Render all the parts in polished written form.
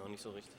noch nicht so richtig.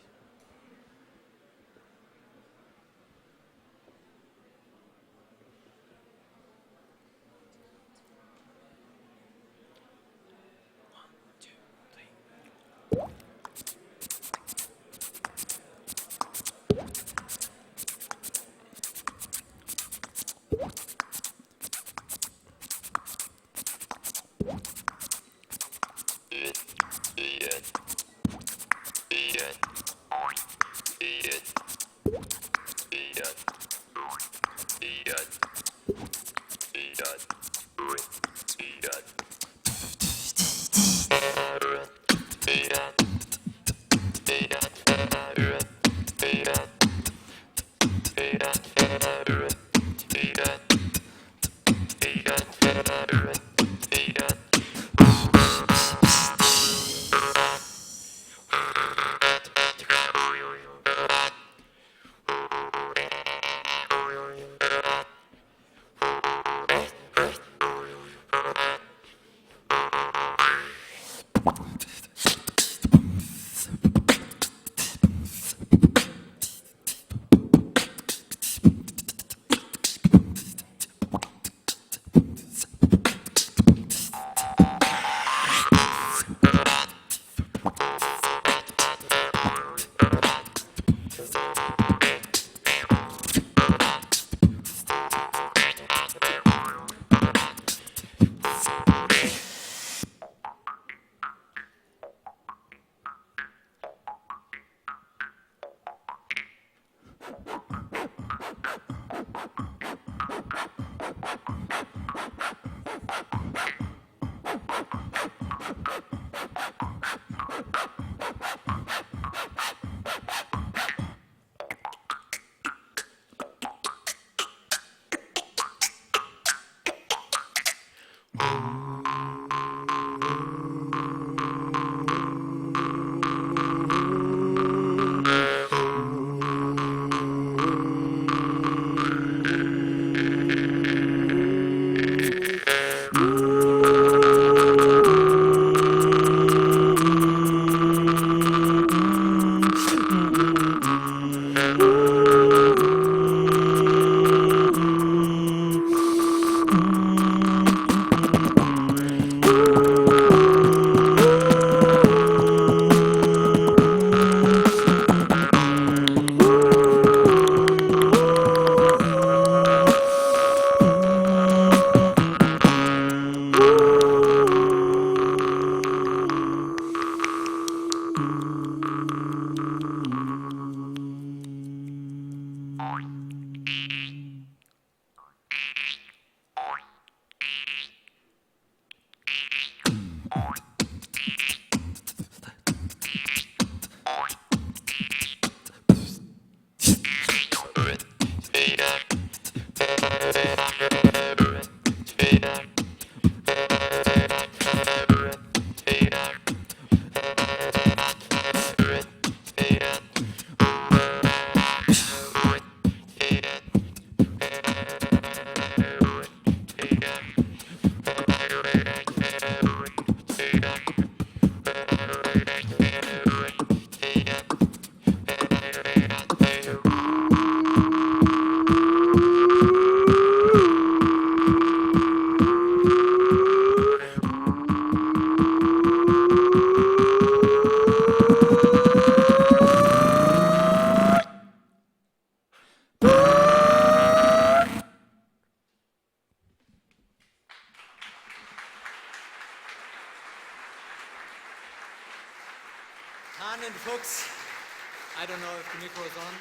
I don't know if the micro is on.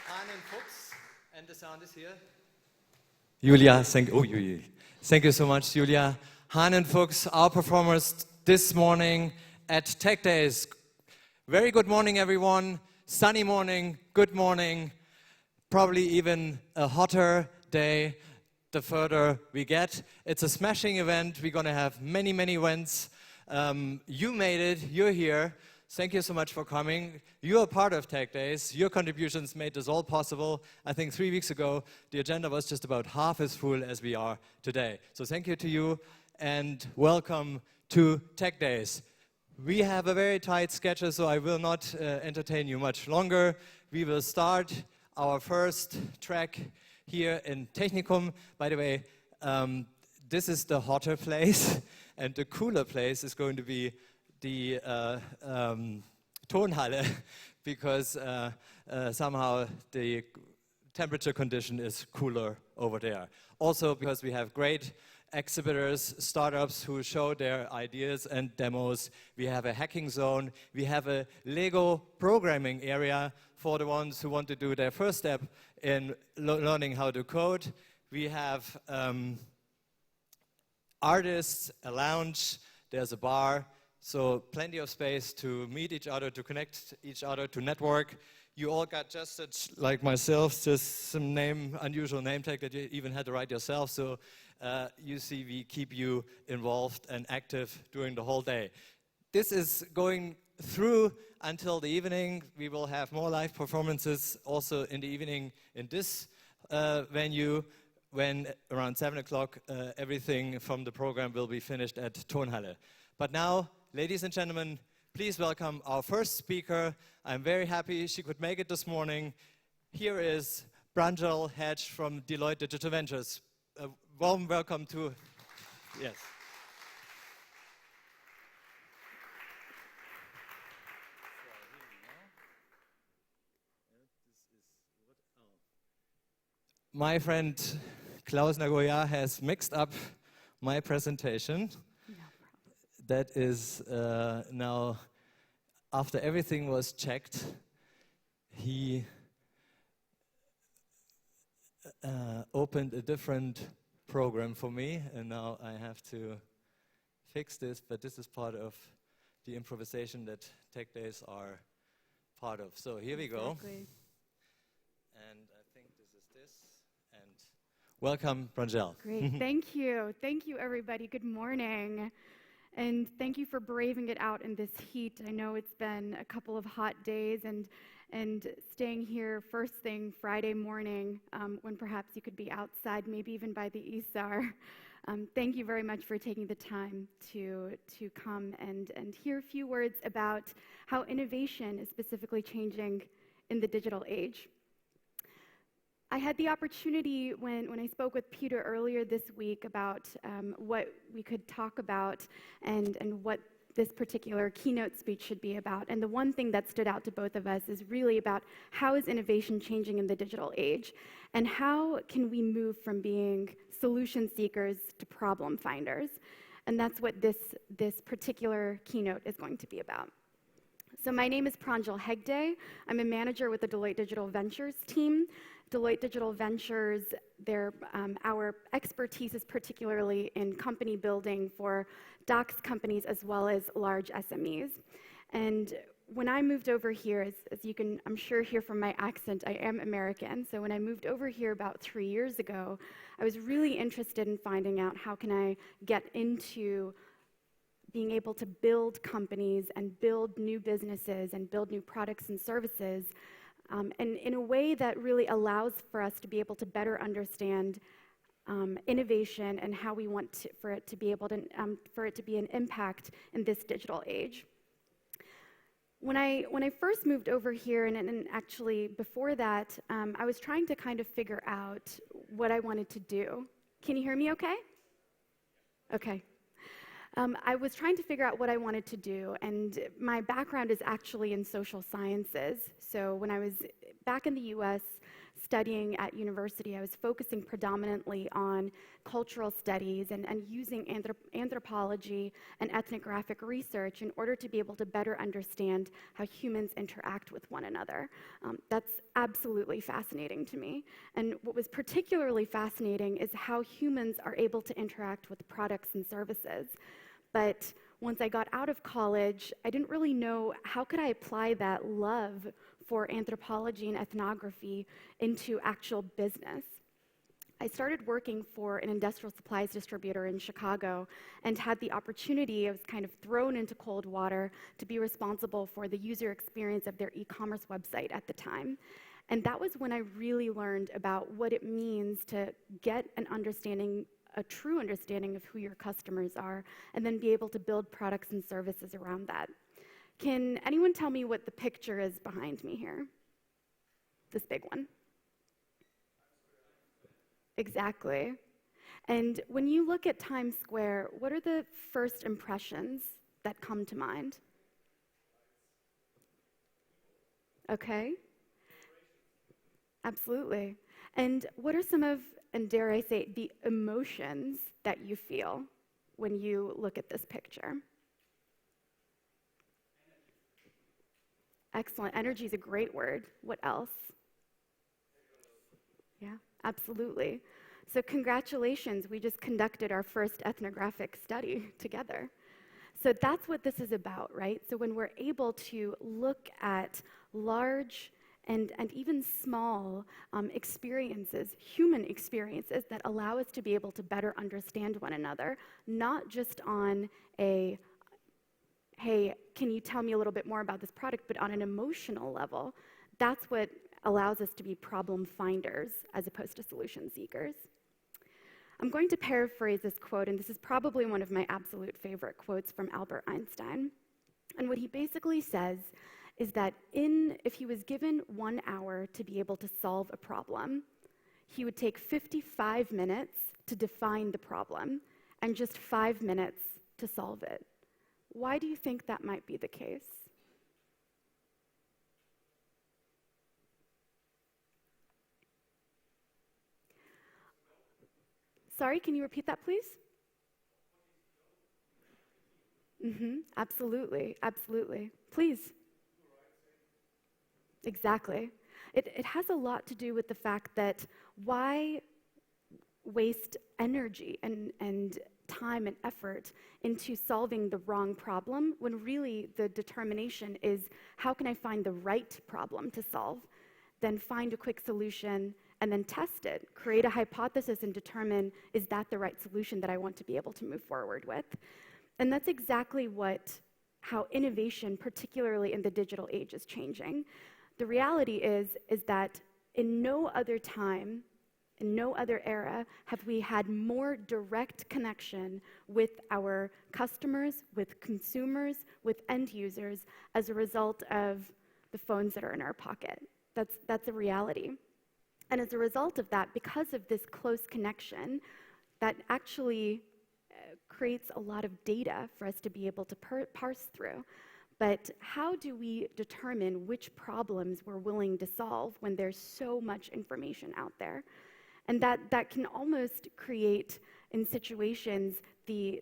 Hermann, Fuchs, and the sound is here. Julia, thank you so much, Julia. Hermann Fuchs, our performers this morning at TechDays. Very good morning, everyone. Sunny morning, good morning. Probably even a hotter day the further we get. It's a smashing event. We're going to have many, many events. You made it. You're here. Thank you so much for coming. You're a part of TechDays. Your contributions made this all possible. I think 3 weeks ago, the agenda was just about half as full as we are today. So thank you to you, and welcome to TechDays. We have a very tight schedule, so I will not entertain you much longer. We will start our first track here in TechNIKUM. By the way, this is the hotter place, and the cooler place is going to be the Tonhalle, because somehow the temperature condition is cooler over there. Also because we have great exhibitors, startups who show their ideas and demos. We have a hacking zone. We have a Lego programming area for the ones who want to do their first step in learning how to code. We have artists, a lounge, there's a bar, so plenty of space to meet each other, to connect each other, to network. You all got just like myself, just some unusual name tag that you even had to write yourself. So you see, we keep you involved and active during the whole day. This is going through until the evening. We will have more live performances also in the evening in this venue, when around 7 o'clock everything from the program will be finished at Tonhalle. But now, ladies and gentlemen, please welcome our first speaker. I'm very happy she could make it this morning. Here is Pranjal Hedge from Deloitte Digital Ventures. A warm welcome to, yes. My friend Klaus Nagoya has mixed up my presentation. That is now, after everything was checked, he opened a different program for me, and now I have to fix this, but this is part of the improvisation that TechDays are part of. So here we go. And I think this is this, and welcome, Pranjal. Great, thank you. Thank you, everybody. Good morning. And thank you for braving it out in this heat. I know it's been a couple of hot days, and staying here first thing Friday morning when perhaps you could be outside, maybe even by the Isar. Thank you very much for taking the time to come and hear a few words about how innovation is specifically changing in the digital age. I had the opportunity when I spoke with Peter earlier this week about what we could talk about and what this particular keynote speech should be about. And the one thing that stood out to both of us is really about how is innovation changing in the digital age, and how can we move from being solution seekers to problem finders. And that's what this particular keynote is going to be about. So my name is Pranjal Hegde. I'm a manager with the Deloitte Digital Ventures team. Deloitte Digital Ventures, our expertise is particularly in company building for DAX companies as well as large SMEs. And when I moved over here, as you can, I'm sure, hear from my accent, I am American. So when I moved over here about 3 years ago, I was really interested in finding out how can I get into being able to build companies and build new businesses and build new products and services and in a way that really allows for us to be able to better understand innovation and how we want for it to be able to for it to be an impact in this digital age. When I first moved over here, and actually before that, I was trying to kind of figure out what I wanted to do. Can you hear me okay? Okay. I was trying to figure out what I wanted to do, and my background is actually in social sciences. So when I was back in the US studying at university, I was focusing predominantly on cultural studies and using anthropology and ethnographic research in order to be able to better understand how humans interact with one another. That's absolutely fascinating to me. And what was particularly fascinating is how humans are able to interact with products and services. But once I got out of college, I didn't really know how could I apply that love for anthropology and ethnography into actual business. I started working for an industrial supplies distributor in Chicago and had the opportunity, I was kind of thrown into cold water to be responsible for the user experience of their e-commerce website at the time. And that was when I really learned about what it means to get an understanding a true understanding of who your customers are, and then be able to build products and services around that. Can anyone tell me what the picture is behind me here? This big one. Exactly. And when you look at Times Square, what are the first impressions that come to mind? Okay. Absolutely. And what are some of, and dare I say, the emotions that you feel when you look at this picture? Excellent. Energy is a great word. What else? Yeah, absolutely. So congratulations, we just conducted our first ethnographic study together. So that's what this is about, right? So when we're able to look at large and even small experiences, human experiences that allow us to be able to better understand one another, not just on a, hey, can you tell me a little bit more about this product, but on an emotional level, that's what allows us to be problem finders as opposed to solution seekers. I'm going to paraphrase this quote, and this is probably one of my absolute favorite quotes from Albert Einstein. And what he basically says is that if he was given 1 hour to be able to solve a problem, he would take 55 minutes to define the problem and just 5 minutes to solve it. Why do you think that might be the case? Sorry, can you repeat that, please? Absolutely, absolutely. Please. Exactly. It has a lot to do with the fact that why waste energy and time and effort into solving the wrong problem when really the determination is how can I find the right problem to solve, then find a quick solution and then test it, create a hypothesis and determine, is that the right solution that I want to be able to move forward with? And that's exactly how innovation, particularly in the digital age, is changing. The reality is that in no other time, in no other era, have we had more direct connection with our customers, with consumers, with end users as a result of the phones that are in our pocket. That's a reality. And as a result of that, because of this close connection, that actually creates a lot of data for us to be able to parse through. But how do we determine which problems we're willing to solve when there's so much information out there? And that can almost create, in situations, the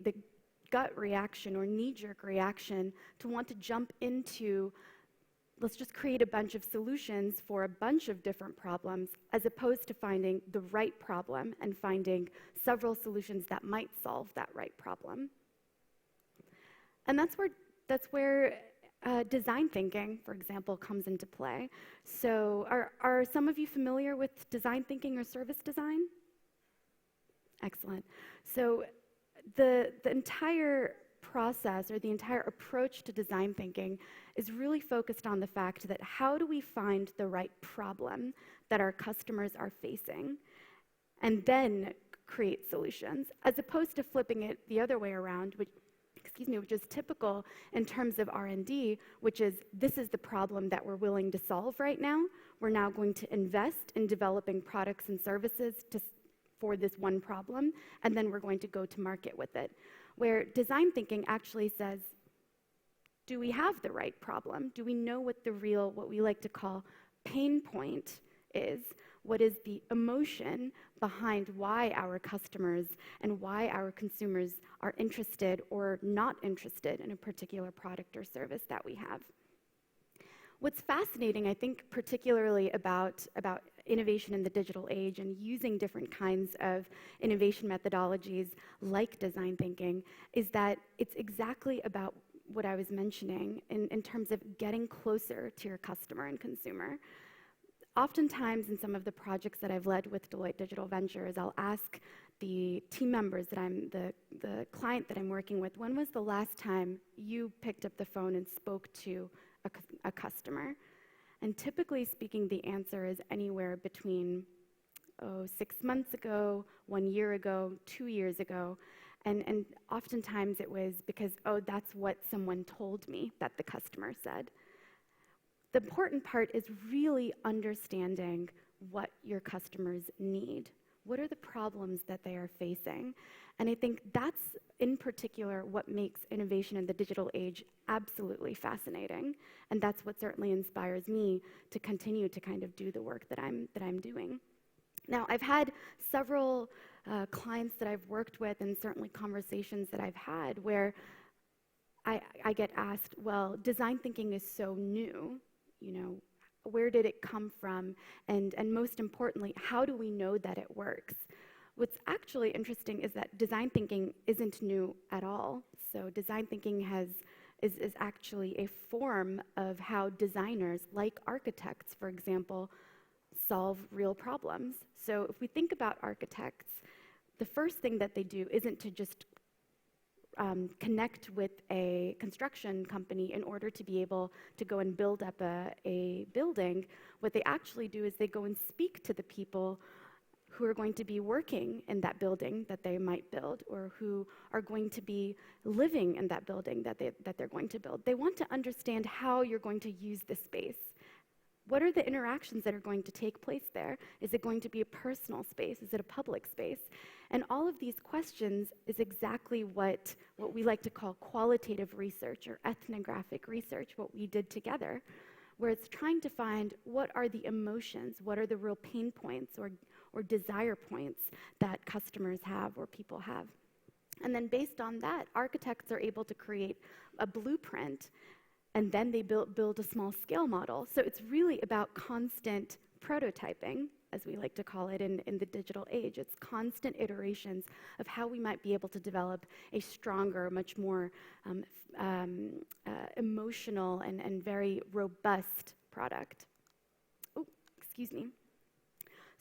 gut reaction or knee-jerk reaction to want to jump into, let's just create a bunch of solutions for a bunch of different problems, as opposed to finding the right problem and finding several solutions that might solve that right problem. And that's where design thinking, for example, comes into play. So are some of you familiar with design thinking or service design? Excellent. So the entire process or the entire approach to design thinking is really focused on the fact that how do we find the right problem that our customers are facing and then create solutions, as opposed to flipping it the other way around, which is typical in terms of R&D, which is this is the problem that we're willing to solve right now. We're now going to invest in developing products and services for this one problem, and then we're going to go to market with it. Where design thinking actually says, do we have the right problem? Do we know what the real, what we like to call pain point is? What is the emotion behind why our customers and why our consumers are interested or not interested in a particular product or service that we have? What's fascinating, I think, particularly about innovation in the digital age and using different kinds of innovation methodologies like design thinking is that it's exactly about what I was mentioning in terms of getting closer to your customer and consumer. Oftentimes in some of the projects that I've led with Deloitte Digital Ventures, I'll ask the team members that the client that I'm working with, when was the last time you picked up the phone and spoke to a customer? And typically speaking, the answer is anywhere between 6 months ago, 1 year ago, 2 years ago. And oftentimes it was because, that's what someone told me that the customer said. The important part is really understanding what your customers need. What are the problems that they are facing? And I think that's, in particular, what makes innovation in the digital age absolutely fascinating. And that's what certainly inspires me to continue to kind of do the work that I'm doing. Now, I've had several clients that I've worked with, and certainly conversations that I've had, where I get asked, well, design thinking is so new, where did it come from? And most importantly, how do we know that it works? What's actually interesting is that design thinking isn't new at all. So design thinking is actually a form of how designers, like architects, for example, solve real problems. So if we think about architects, the first thing that they do isn't to just connect with a construction company in order to be able to go and build up a building. What they actually do is they go and speak to the people who are going to be working in that building that they might build, or who are going to be living in that building that they're going to build. They want to understand how you're going to use the space. What are the interactions that are going to take place there? Is it going to be a personal space? Is it a public space? And all of these questions is exactly what we like to call qualitative research or ethnographic research, what we did together, where it's trying to find what are the emotions, what are the real pain points or desire points that customers have or people have. And then based on that, architects are able to create a blueprint, and then they build a small scale model. So it's really about constant prototyping, as we like to call it in the digital age. It's constant iterations of how we might be able to develop a stronger, much more emotional and very robust product. Oh, excuse me.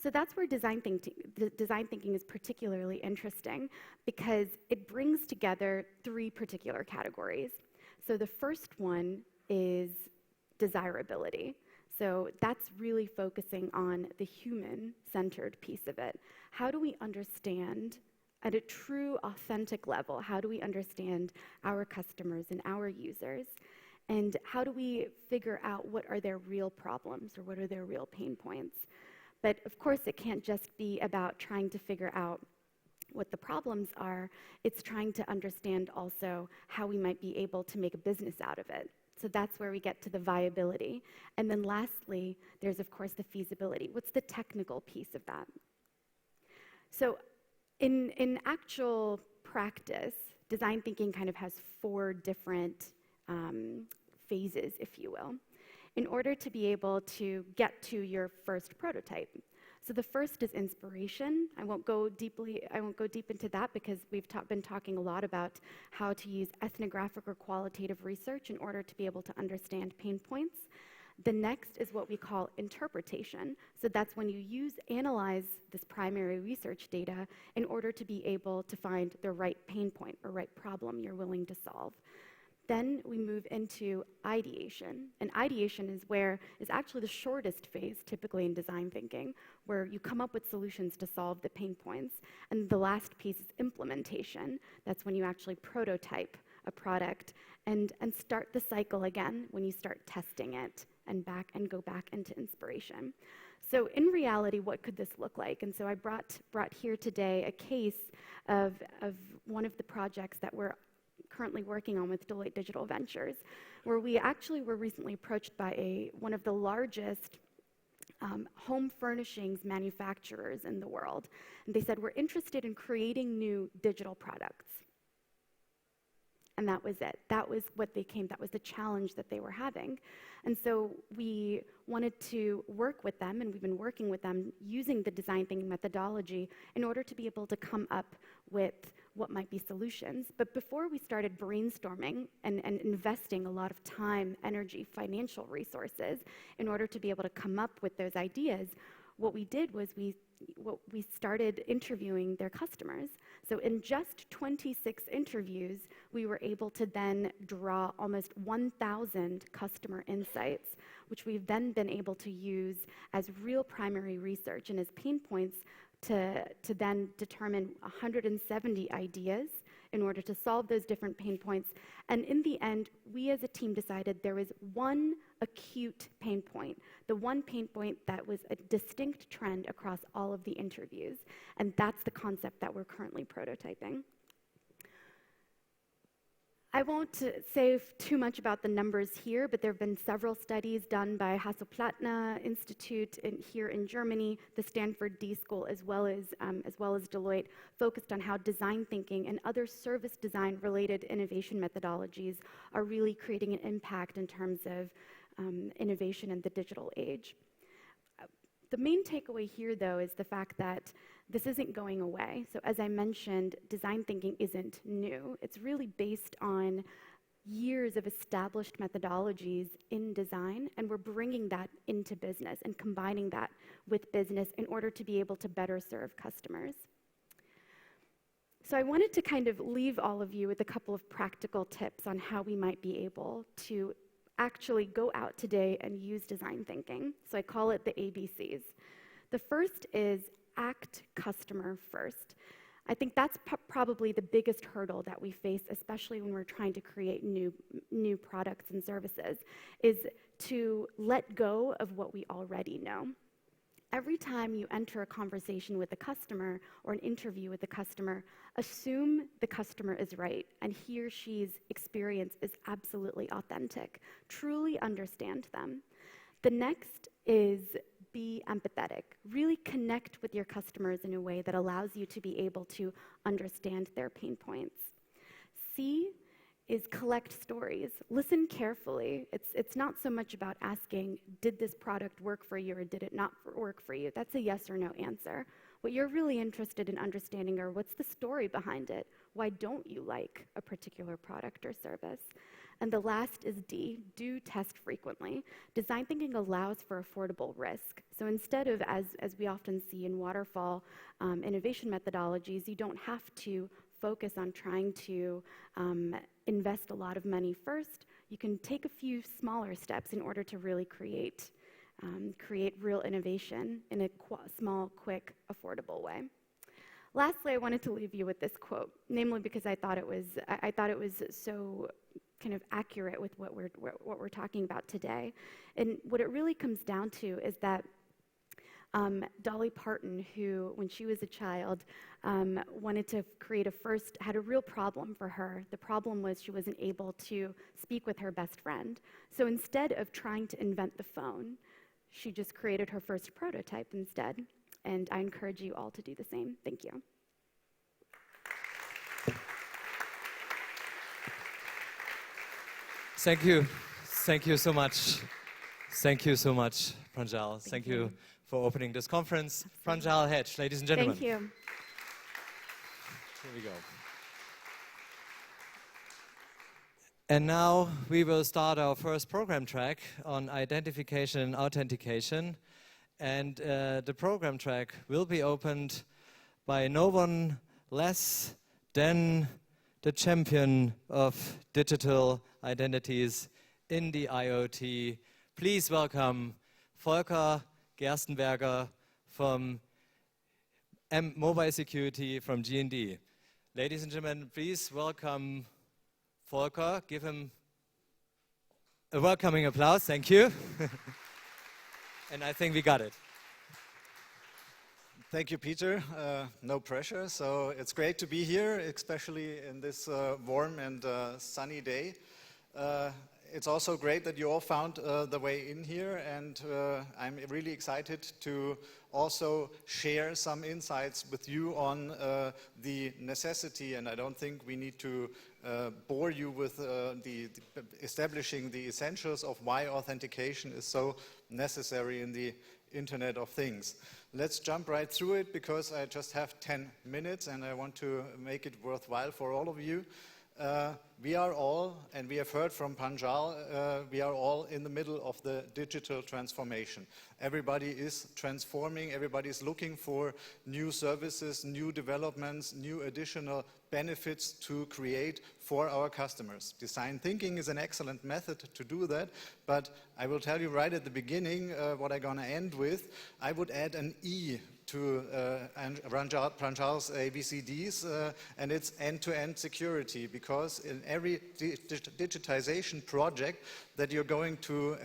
So that's where design thinking is particularly interesting, because it brings together 3 particular categories. So the first one is desirability. So that's really focusing on the human-centered piece of it. How do we understand, at a true, authentic level, how do we understand our customers and our users? And how do we figure out what are their real problems or what are their real pain points? But of course, it can't just be about trying to figure out what the problems are. It's trying to understand also how we might be able to make a business out of it. So that's where we get to the viability. And then lastly, there's of course the feasibility. What's the technical piece of that? So in actual practice, design thinking kind of has 4 different phases, if you will, in order to be able to get to your first prototype. So the first is inspiration. I won't go deep into that, because we've been talking a lot about how to use ethnographic or qualitative research in order to be able to understand pain points. The next is what we call interpretation. So that's when you analyze this primary research data in order to be able to find the right pain point or right problem you're willing to solve. Then we move into ideation. And ideation is actually the shortest phase, typically in design thinking, where you come up with solutions to solve the pain points. And the last piece is implementation. That's when you actually prototype a product and start the cycle again when you start testing it and go back into inspiration. So in reality, what could this look like? And so I brought here today a case of one of the projects that we're currently working on with Deloitte Digital Ventures, where we actually were recently approached by one of the largest home furnishings manufacturers in the world. And they said, we're interested in creating new digital products. And that was it. That was what that was the challenge that they were having. And so we wanted to work with them, and we've been working with them using the design thinking methodology in order to be able to come up with what might be solutions. But before we started brainstorming and investing a lot of time, energy, financial resources in order to be able to come up with those ideas, what we did was we we started interviewing their customers. So in just 26 interviews, we were able to then draw almost 1,000 customer insights, which we've then been able to use as real primary research and as pain points to then determine 170 ideas in order to solve those different pain points. And in the end, we as a team decided there was one acute pain point, the one pain point that was a distinct trend across all of the interviews. And that's the concept that we're currently prototyping. I won't say too much about the numbers here, but there have been several studies done by Hasso-Plattner Institute here in Germany, the Stanford D School, as well as Deloitte, focused on how design thinking and other service design-related innovation methodologies are really creating an impact in terms of innovation in the digital age. The main takeaway here, though, is the fact that this isn't going away. So as I mentioned, design thinking isn't new. It's really based on years of established methodologies in design, and we're bringing that into business and combining that with business in order to be able to better serve customers. So I wanted to kind of leave all of you with a couple of practical tips on how we might be able to actually go out today and use design thinking. So I call it the ABCs. The first is act customer first. I think that's probably the biggest hurdle that we face, especially when we're trying to create new products and services, is to let go of what we already know. Every time you enter a conversation with a customer or an interview with a customer, assume the customer is right and he or she's experience is absolutely authentic. Truly understand them. The next is be empathetic. Really connect with your customers in a way that allows you to be able to understand their pain points. C is collect stories. Listen carefully. It's not so much about asking, did this product work for you or did it not work for you? That's a yes or no answer. What you're really interested in understanding are what's the story behind it? Why don't you like a particular product or service? And the last is D, do test frequently. Design thinking allows for affordable risk. So instead of, as we often see in waterfall innovation methodologies, you don't have to focus on trying to invest a lot of money first. You can take a few smaller steps in order to really create real innovation in a small, quick, affordable way. Lastly, I wanted to leave you with this quote, namely because I thought it was so kind of accurate with what we're talking about today. And what it really comes down to is that Dolly Parton, who, when she was a child, wanted to create had a real problem for her. The problem was she wasn't able to speak with her best friend. So instead of trying to invent the phone, she just created her first prototype instead. And I encourage you all to do the same. Thank you. Thank you. Thank you so much. Thank you so much, Pranjal. Thank you for opening this conference. Pranjal, Hedge, ladies and gentlemen. Thank you. Here we go. And now we will start our first program track on identification and authentication. And the program track will be opened by no one less than the champion of digital identities in the IoT. Please welcome Volker Gerstenberger from Mobile Security from G&D. Ladies and gentlemen, please welcome Volker. Give him a welcoming applause. Thank you. And I think we got it. Thank you, Peter. No pressure. So it's great to be here, especially in this warm and sunny day. It's also great that you all found the way in here, and I'm really excited to also share some insights with you on the necessity, and I don't think we need to bore you with establishing the essentials of why authentication is so necessary in the Internet of Things. Let's jump right through it because I just have 10 minutes and I want to make it worthwhile for all of you. we are all, and we have heard from Pranjal, we are all in the middle of the digital transformation. Everybody is transforming, everybody is looking for new services, new developments, new additional benefits to create for our customers. Design thinking is an excellent method to do that, but I will tell you right at the beginning what I'm going to end with. I would add an E to Pranjal's ABCDs, and it's end-to-end security, because in every digitization project that you're going to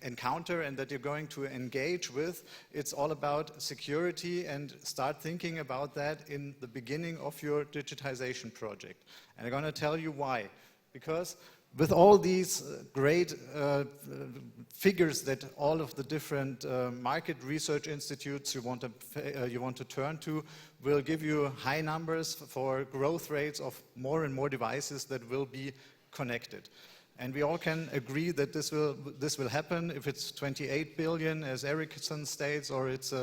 encounter and that you're going to engage with, it's all about security, and start thinking about that in the beginning of your digitization project. And I'm going to tell you why. Because with all these great figures that all of the different market research institutes you want to turn to will give you high numbers for growth rates of more and more devices that will be connected. And we all can agree that this will happen if it's 28 billion, as Ericsson states, or it's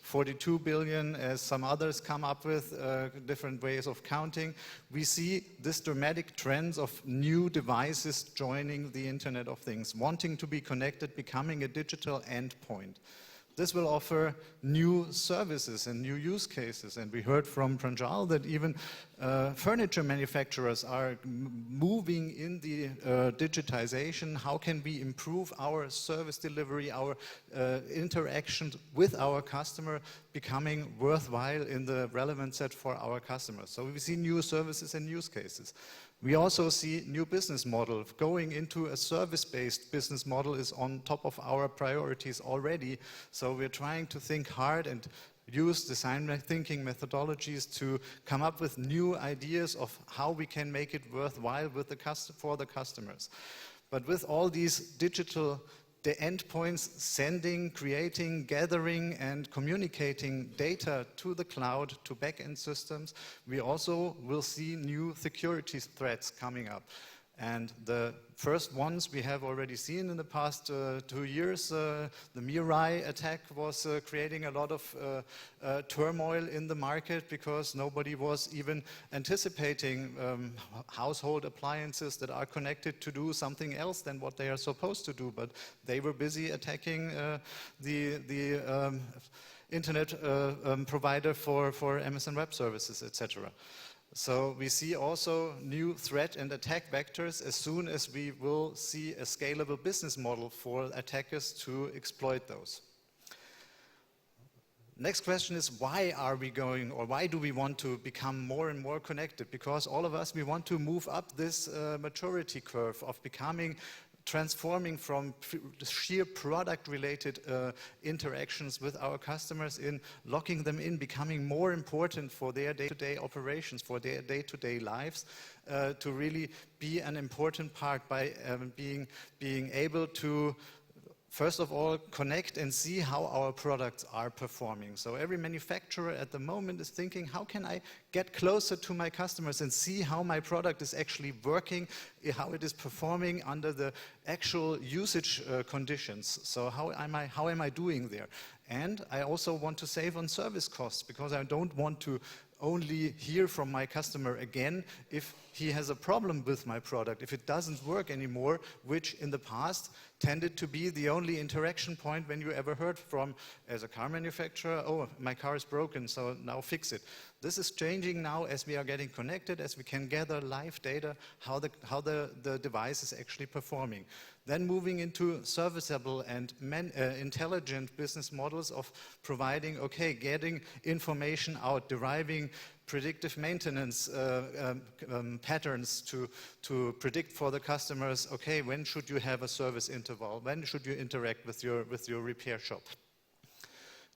42 billion, as some others come up with, different ways of counting. We see this dramatic trends of new devices joining the Internet of Things, wanting to be connected, becoming a digital endpoint. This will offer new services and new use cases. And we heard from Pranjal that even furniture manufacturers are moving in the digitization. How can we improve our service delivery, our interactions with our customer, becoming worthwhile in the relevant set for our customers? So we see new services and use cases. We also see new business model. Going into a service-based business model is on top of our priorities already. So we're trying to think hard and use design thinking methodologies to come up with new ideas of how we can make it worthwhile with for the customers. But with all these digital endpoints sending, creating, gathering, and communicating data to the cloud, to back-end systems, we also will see new security threats coming up. And the first ones we have already seen in the past 2 years. The Mirai attack was creating a lot of turmoil in the market, because nobody was even anticipating household appliances that are connected to do something else than what they are supposed to do. But they were busy attacking the internet provider for MSN Web Services, etc. So we see also new threat and attack vectors as soon as we will see a scalable business model for attackers to exploit those. Next question is, why are we going, or why do we want to become more and more connected? Because all of us, we want to move up this maturity curve of transforming from sheer product-related interactions with our customers in locking them in, becoming more important for their day-to-day operations, for their day-to-day lives, to really be an important part by being able to, first of all, connect and see how our products are performing. So every manufacturer at the moment is thinking, how can I get closer to my customers and see how my product is actually working, how it is performing under the actual usage conditions. So how am I doing there? And I also want to save on service costs, because I don't want to only hear from my customer again if he has a problem with my product, if it doesn't work anymore, which in the past tended to be the only interaction point when you ever heard from, as a car manufacturer, oh, my car is broken, so now fix it. This is changing now as we are getting connected, as we can gather live data, how the device is actually performing. Then moving into serviceable and intelligent business models of providing, okay, getting information out, deriving predictive maintenance patterns to predict for the customers, okay, when should you have a service interval? When should you interact with your repair shop?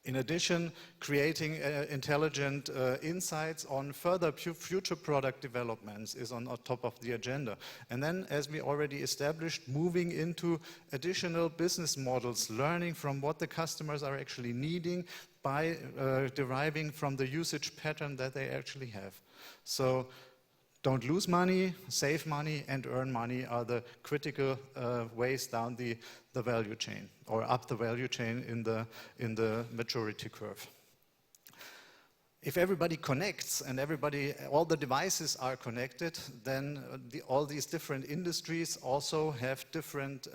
In addition, creating intelligent insights on further future product developments is on top of the agenda. And then, as we already established, moving into additional business models, learning from what the customers are actually needing by deriving from the usage pattern that they actually have. So don't lose money, save money, and earn money are the critical ways down the value chain, or up the value chain in the maturity curve. if everybody connects and all the devices are connected, then all these different industries also have different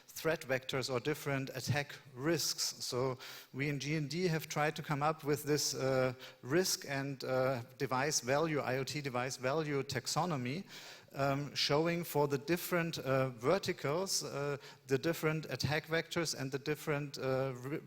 threat vectors or different attack risks. So we in G&D have tried to come up with this risk and device value, IoT device value taxonomy, showing for the different verticals, the different attack vectors and the different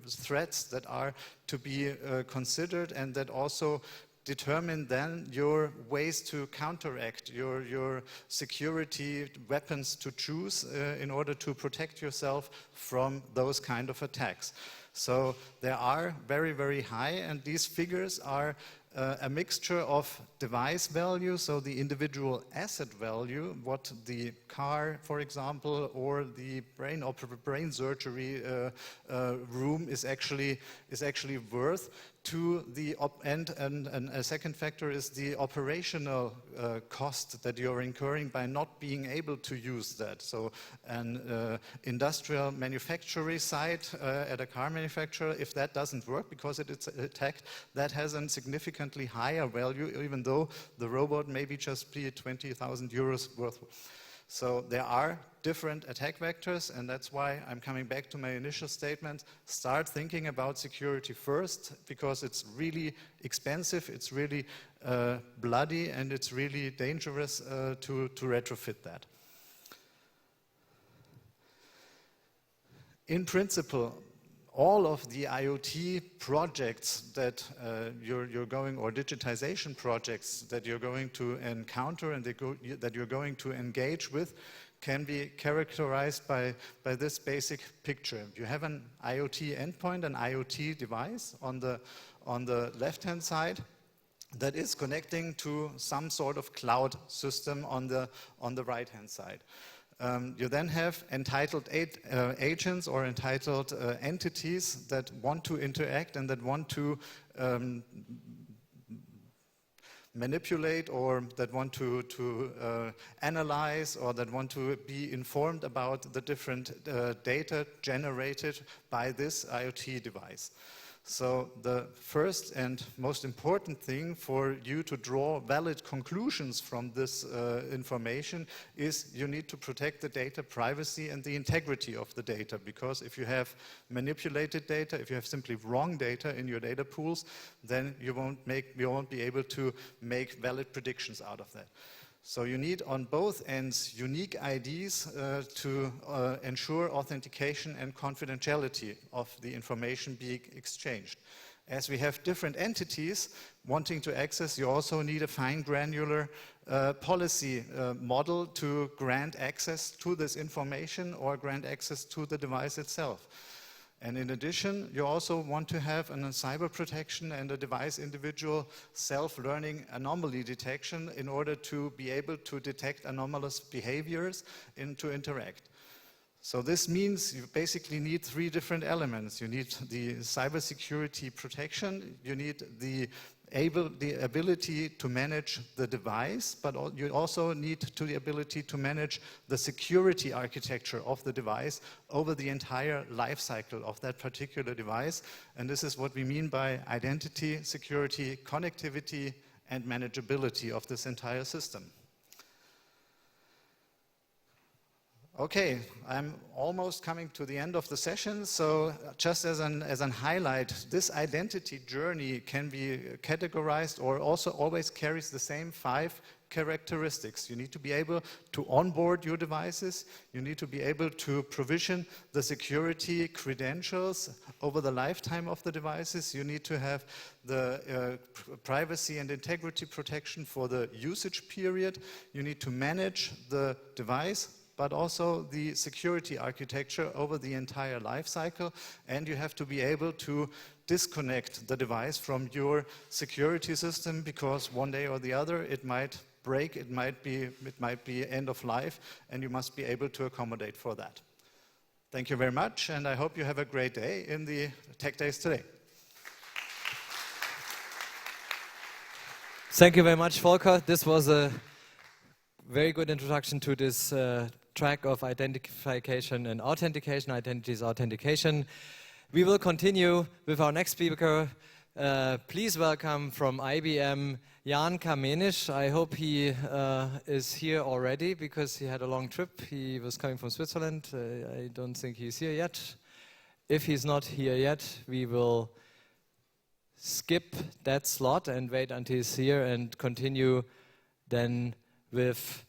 threats that are to be considered, and that also determine then your ways to counteract, your security weapons to choose in order to protect yourself from those kind of attacks. So they are very, very high, and these figures are a mixture of device value, so the individual asset value, what the car, for example, or the brain surgery room is actually worth, to the and a second factor is the operational cost that you're incurring by not being able to use that. So an industrial manufacturing site at a car manufacturer, if that doesn't work because it's attacked, that has a significantly higher value, even though the robot maybe just be 20,000 euros worth. So there are different attack vectors, and that's why I'm coming back to my initial statement. Start thinking about security first, because it's really expensive, it's really bloody, and it's really dangerous to retrofit that. In principle, all of the IoT projects that you're going, or digitization projects that you're going to encounter and that you're going to engage with, can be characterized by this basic picture. You have an IoT endpoint, an IoT device on the left-hand side that is connecting to some sort of cloud system on the right-hand side. You then have entitled agents or entitled entities that want to interact and that want to manipulate, or that want to analyze, or that want to be informed about the different data generated by this IoT device. So the first and most important thing for you to draw valid conclusions from this information is you need to protect the data privacy and the integrity of the data, because if you have manipulated data, if you have simply wrong data in your data pools, then you won't be able to make valid predictions out of that. So you need on both ends unique IDs to ensure authentication and confidentiality of the information being exchanged. As we have different entities wanting to access, you also need a fine granular policy model to grant access to this information or grant access to the device itself. And in addition, you also want to have a cyber protection and a device individual self-learning anomaly detection in order to be able to detect anomalous behaviors and to interact. So this means you basically need three different elements. You need the cybersecurity protection, you need the ability to manage the device, but you also need the ability to manage the security architecture of the device over the entire life cycle of that particular device. And this is what we mean by identity, security, connectivity, and manageability of this entire system. Okay, I'm almost coming to the end of the session, so just as an highlight, this identity journey can be categorized or also always carries the same 5 characteristics. You need to be able to onboard your devices, you need to be able to provision the security credentials over the lifetime of the devices, you need to have the privacy and integrity protection for the usage period, you need to manage the device, but also the security architecture over the entire life cycle, and you have to be able to disconnect the device from your security system, because one day or the other it might break, it might be end of life, and you must be able to accommodate for that. Thank you very much, and I hope you have a great day in the Tech Days today. Thank you very much, Volker. This was a very good introduction to this track of identification and authentication, identities authentication. We will continue with our next speaker, Please welcome from IBM, Jan Carmenisch. I hope he is here already because he had a long trip. He was coming from Switzerland. I don't think he's here yet. If he's not here yet, we will skip that slot and wait until he's here and continue then with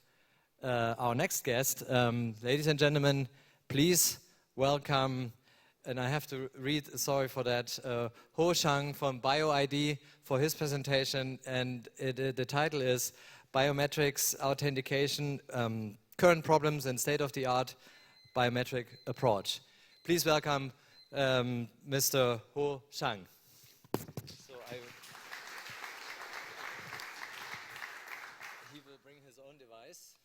our next guest. Ladies and gentlemen, please welcome, and I have to read, sorry for that, Chang from BioID for his presentation, and the title is Biometrics Authentication, Current Problems and State-of-the-Art Biometric Approach. Please welcome Mr. Chang. So he will bring his own device,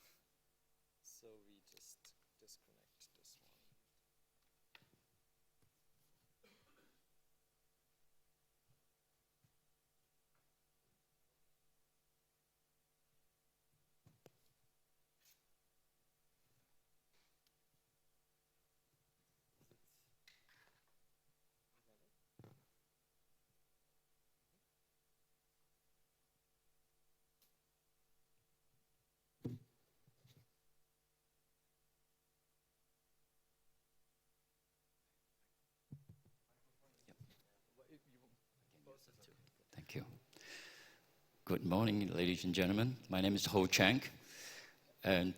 so we just disconnect this one. Thank you. Good morning, ladies and gentlemen. My name is Chang, and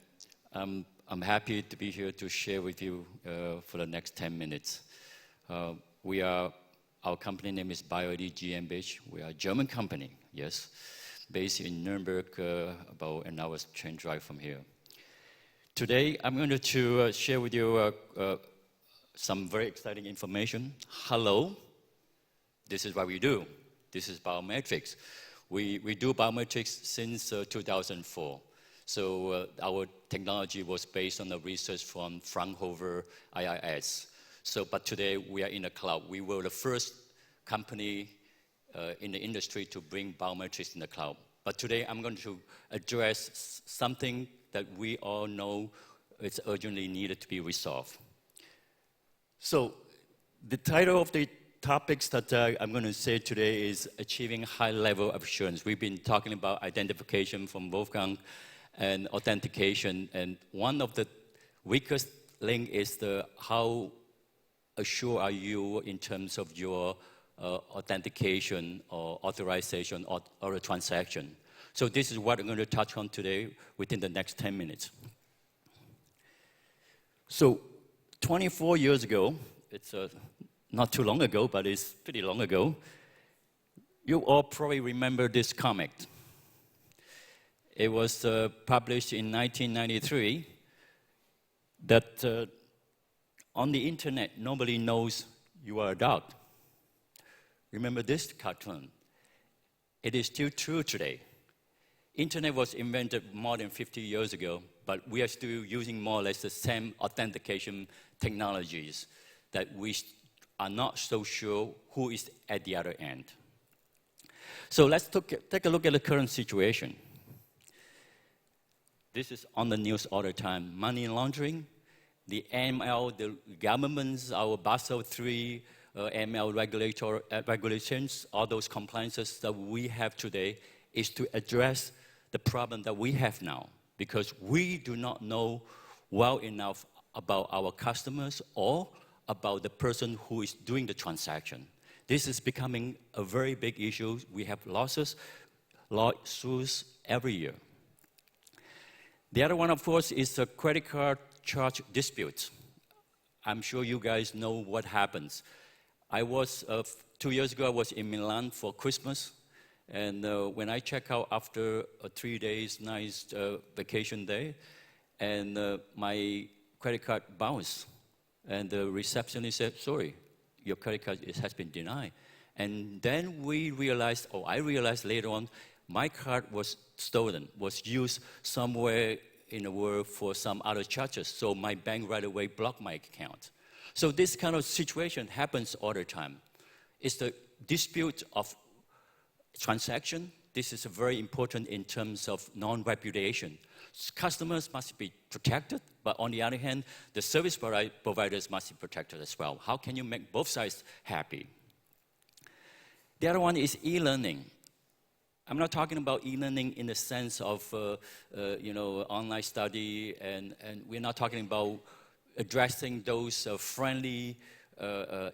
I'm happy to be here to share with you for the next 10 minutes. Our company name is BioID GmbH. We are a German company, yes, based in Nuremberg, about an hour's train drive from here. Today, I'm going to share with you some very exciting information. Hello, this is what we do. This is biometrics. We do biometrics since 2004. So our technology was based on the research from Fraunhofer IIS. But today we are in the cloud. We were the first company in the industry to bring biometrics in the cloud. But today I'm going to address something that we all know is urgently needed to be resolved. So the title of the topics that I'm going to say today is achieving high level of assurance. We've been talking about identification from Wolfgang and authentication, and one of the weakest link is how assured are you in terms of your authentication or authorization or a transaction. So this is what I'm going to touch on today within the next 10 minutes. So 24 years ago, it's not too long ago, but it's pretty long ago. You all probably remember this comic. It was published in 1993 that on the internet, nobody knows you are a dog. Remember this cartoon? It is still true today. Internet was invented more than 50 years ago, but we are still using more or less the same authentication technologies that we are not so sure who is at the other end. So let's take a look at the current situation. This is on the news all the time. Money laundering, the AML, the governments, our Basel III, AML regulations, all those compliances that we have today is to address the problem that we have now, because we do not know well enough about our customers or about the person who is doing the transaction. This is becoming a very big issue. We have lawsuits every year. The other one, of course, is the credit card charge disputes. I'm sure you guys know what happens. I was, 2 years ago, I was in Milan for Christmas. And when I check out after a 3 days nice vacation day, and my credit card bounced. And the receptionist said, sorry, your credit card has been denied. And then we realized, or I realized later on, my card was stolen, was used somewhere in the world for some other charges. So my bank right away blocked my account. So this kind of situation happens all the time. It's the dispute of transaction. This is very important in terms of non-repudiation. Customers must be protected, but on the other hand, the service providers must be protected as well. How can you make both sides happy? The other one is e-learning. I'm not talking about e-learning in the sense of online study, and we're not talking about addressing those friendly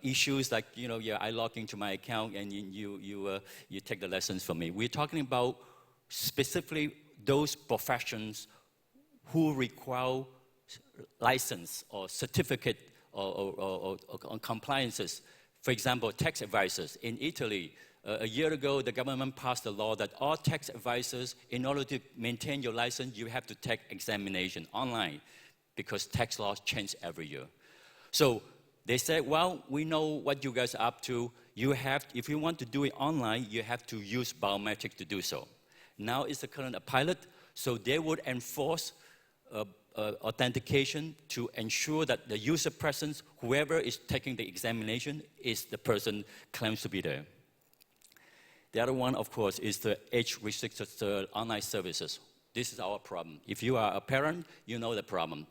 issues like, I log into my account and you take the lessons from me. We're talking about specifically those professions who require license or certificate or compliances. For example, tax advisors. In Italy, a year ago, the government passed a law that all tax advisors, in order to maintain your license, you have to take examination online because tax laws change every year. So they said, well, we know what you guys are up to. If you want to do it online, you have to use biometrics to do so. Now it's a current pilot, so they would enforce authentication to ensure that the user presence, whoever is taking the examination, is the person claims to be there. The other one, of course, is the age-restricted online services. This is our problem. If you are a parent, you know the problem.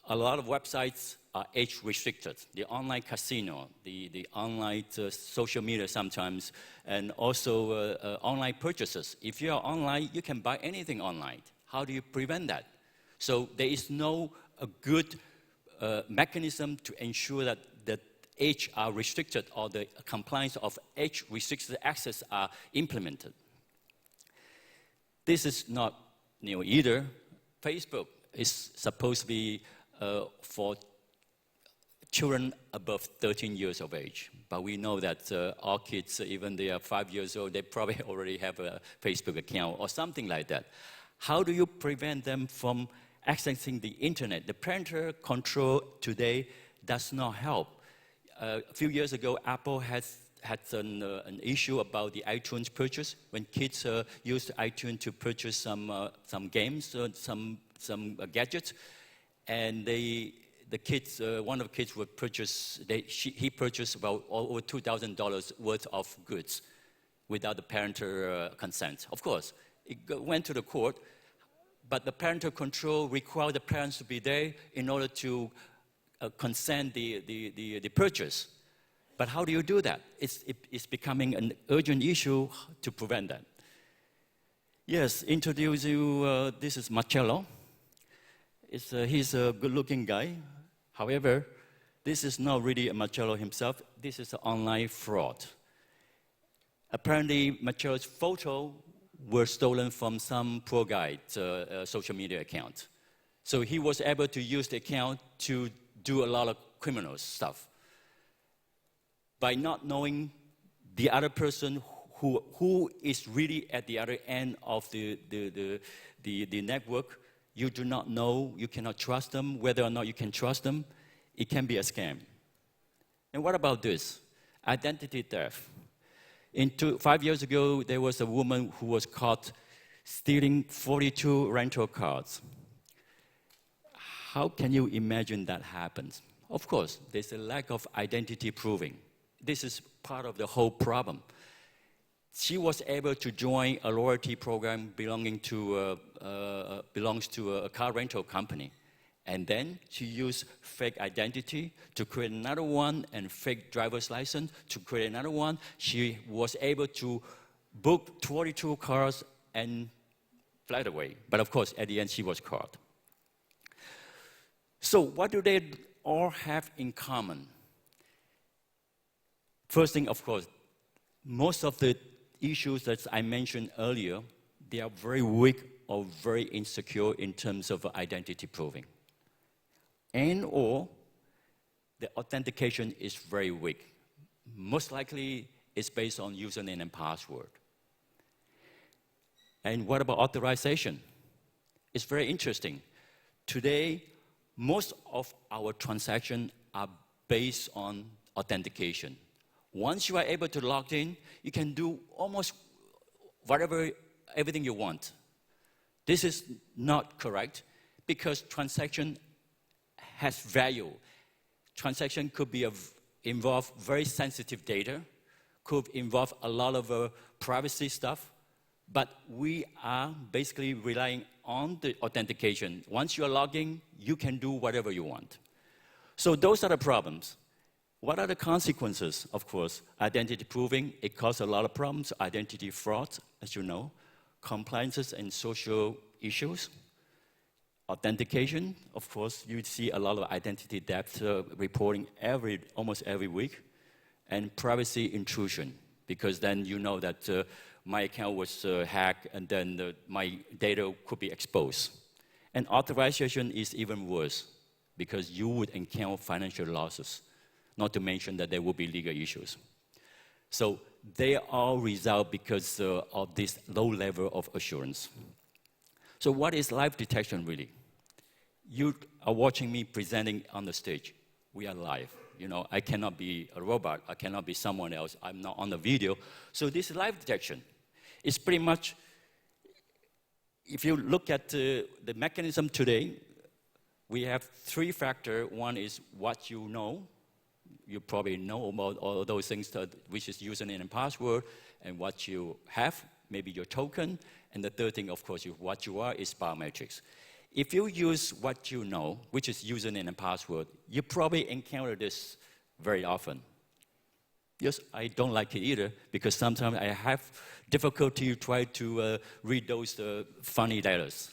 A lot of websites are age-restricted. The online casino, the online social media sometimes, and also online purchases. If you are online, you can buy anything online. How do you prevent that? So there is no good mechanism to ensure that the age are restricted or the compliance of age-restricted access are implemented. This is not new either. Facebook is supposed to be for children above 13 years of age. But we know that our kids, even they are 5 years old, they probably already have a Facebook account or something like that. How do you prevent them from accessing the internet? The parental control today does not help. A few years ago, Apple had an issue about the iTunes purchase. When kids used iTunes to purchase some games, some gadgets, and one of the kids would purchase, he purchased about over $2,000 worth of goods without the parental consent. Of course, it went to the court, but the parental control required the parents to be there in order to consent the purchase. But how do you do that? It's becoming an urgent issue to prevent that. Yes, introduce you, this is Marcello. He's a good-looking guy. However, this is not really a Marcello himself. This is an online fraud. Apparently, Marcello's photo were stolen from some poor guy's social media account. So he was able to use the account to do a lot of criminal stuff. By not knowing the other person who is really at the other end of the network, you do not know, you cannot trust them, whether or not you can trust them, it can be a scam. And what about this? Identity theft. 5 years ago, there was a woman who was caught stealing 42 rental cars. How can you imagine that happens? Of course, there's a lack of identity proving. This is part of the whole problem. She was able to join a loyalty program belongs to a car rental company. And then she used fake identity to create another one and fake driver's license to create another one. She was able to book 42 cars and fly away. But of course, at the end, she was caught. So what do they all have in common? First thing, of course, most of the issues that I mentioned earlier, they are very weak or very insecure in terms of identity proving. And/or the authentication is very weak. Most likely, it's based on username and password. And what about authorization? It's very interesting. Today, most of our transactions are based on authentication. Once you are able to log in, you can do almost everything you want. This is not correct because transaction has value. Transaction could involve very sensitive data, could involve a lot of privacy stuff, but we are basically relying on the authentication. Once you are logging, you can do whatever you want. So those are the problems. What are the consequences? Of course, identity proving, it causes a lot of problems. Identity fraud, as you know, compliances and social issues. Authentication, of course, you see a lot of identity theft reporting almost every week. And privacy intrusion, because then you know that my account was hacked and then my data could be exposed. And authorization is even worse, because you would encounter financial losses, not to mention that there will be legal issues. So they all result because of this low level of assurance. So what is live detection really? You are watching me presenting on the stage. We are live. You know, I cannot be a robot. I cannot be someone else. I'm not on the video. So this live detection is pretty much, if you look at the mechanism today, we have three factors. One is what you know. You probably know about all those things, which is username and password, and what you have, maybe your token. And the third thing, of course, what you are is biometrics. If you use what you know, which is username and password, you probably encounter this very often. Yes, I don't like it either, because sometimes I have difficulty trying to read those funny letters.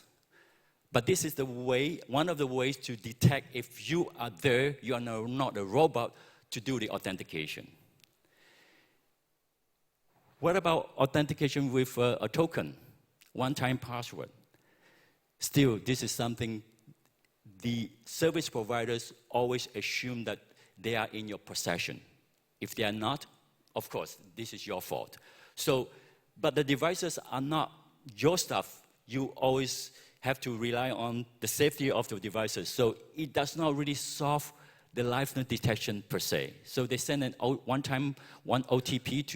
But this is the way, one of the ways to detect if you are there, you are not a robot, to do the authentication. What about authentication with a token, one-time password? Still, this is something the service providers always assume that they are in your possession. If they are not, of course, this is your fault. So, but the devices are not your stuff. You always have to rely on the safety of the devices. So it does not really solve the liveness detection per se. So they send one OTP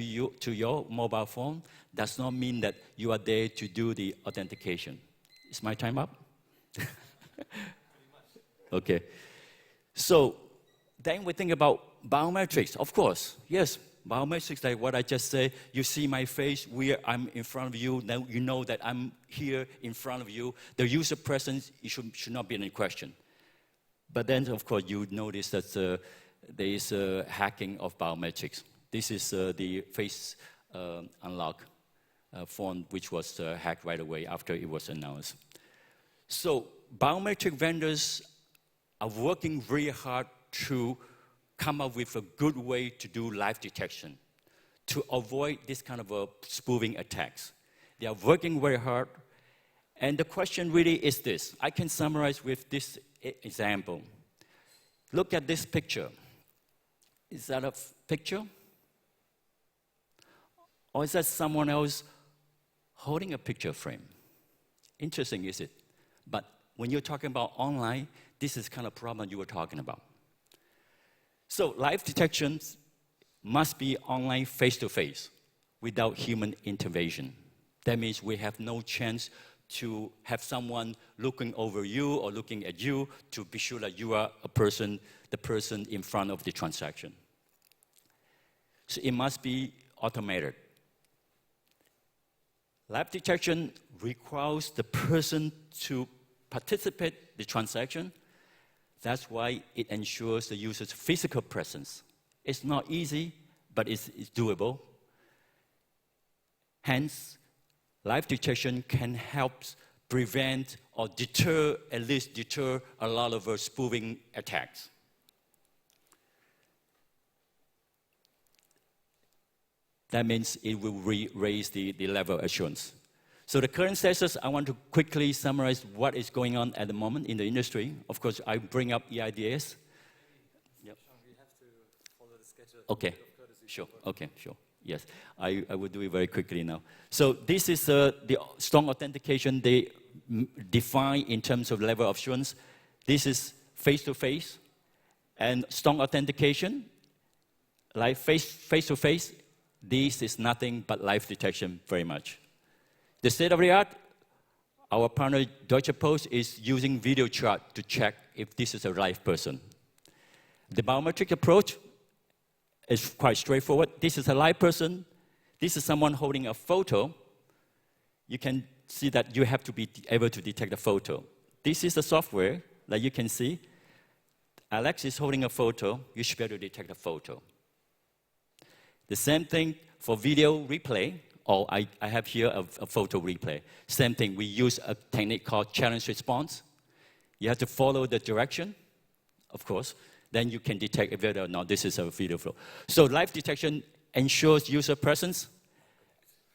to your mobile phone. Does not mean that you are there to do the authentication. Is my time up? Okay. So then we think about biometrics. Of course, yes, biometrics, like what I just said, you see my face, I'm in front of you, now you know that I'm here in front of you. The user presence should not be any question. But then, of course, you notice that there is hacking of biometrics. This is the face unlock phone, which was hacked right away after it was announced. So biometric vendors are working very hard to come up with a good way to do live detection, to avoid this kind of spoofing attacks. They are working very hard. And the question really is this. I can summarize with this example. Look at this picture. Is that a picture? Or is that someone else holding a picture frame? Interesting, is it? But when you're talking about online, this is kind of problem you were talking about. So live detections must be online face-to-face without human intervention. That means we have no chance to have someone looking over you or looking at you to be sure that you are the person in front of the transaction. So it must be automated. Live detection requires the person to participate in the transaction. That's why it ensures the user's physical presence. It's not easy, but it's doable. Hence, live detection can help prevent or at least deter a lot of spoofing attacks. That means it will raise the level of assurance. So the current status, I want to quickly summarize what is going on at the moment in the industry. Of course, I bring up EIDS. Yep. We have to follow the schedule. Okay, sure, okay, sure. Yes, I will do it very quickly now. So this is the strong authentication they define in terms of level of assurance. This is face-to-face. And strong authentication, like face-to-face, this is nothing but live detection very much. The state of the art, our partner Deutsche Post is using video chat to check if this is a live person. The biometric approach is quite straightforward. This is a live person. This is someone holding a photo. You can see that you have to be able to detect the photo. This is the software that you can see. Alex is holding a photo, you should be able to detect a photo. The same thing for video replay, or I have here a photo replay. Same thing, we use a technique called challenge response. You have to follow the direction, of course, then you can detect whether or not this is a video flow. So live detection ensures user presence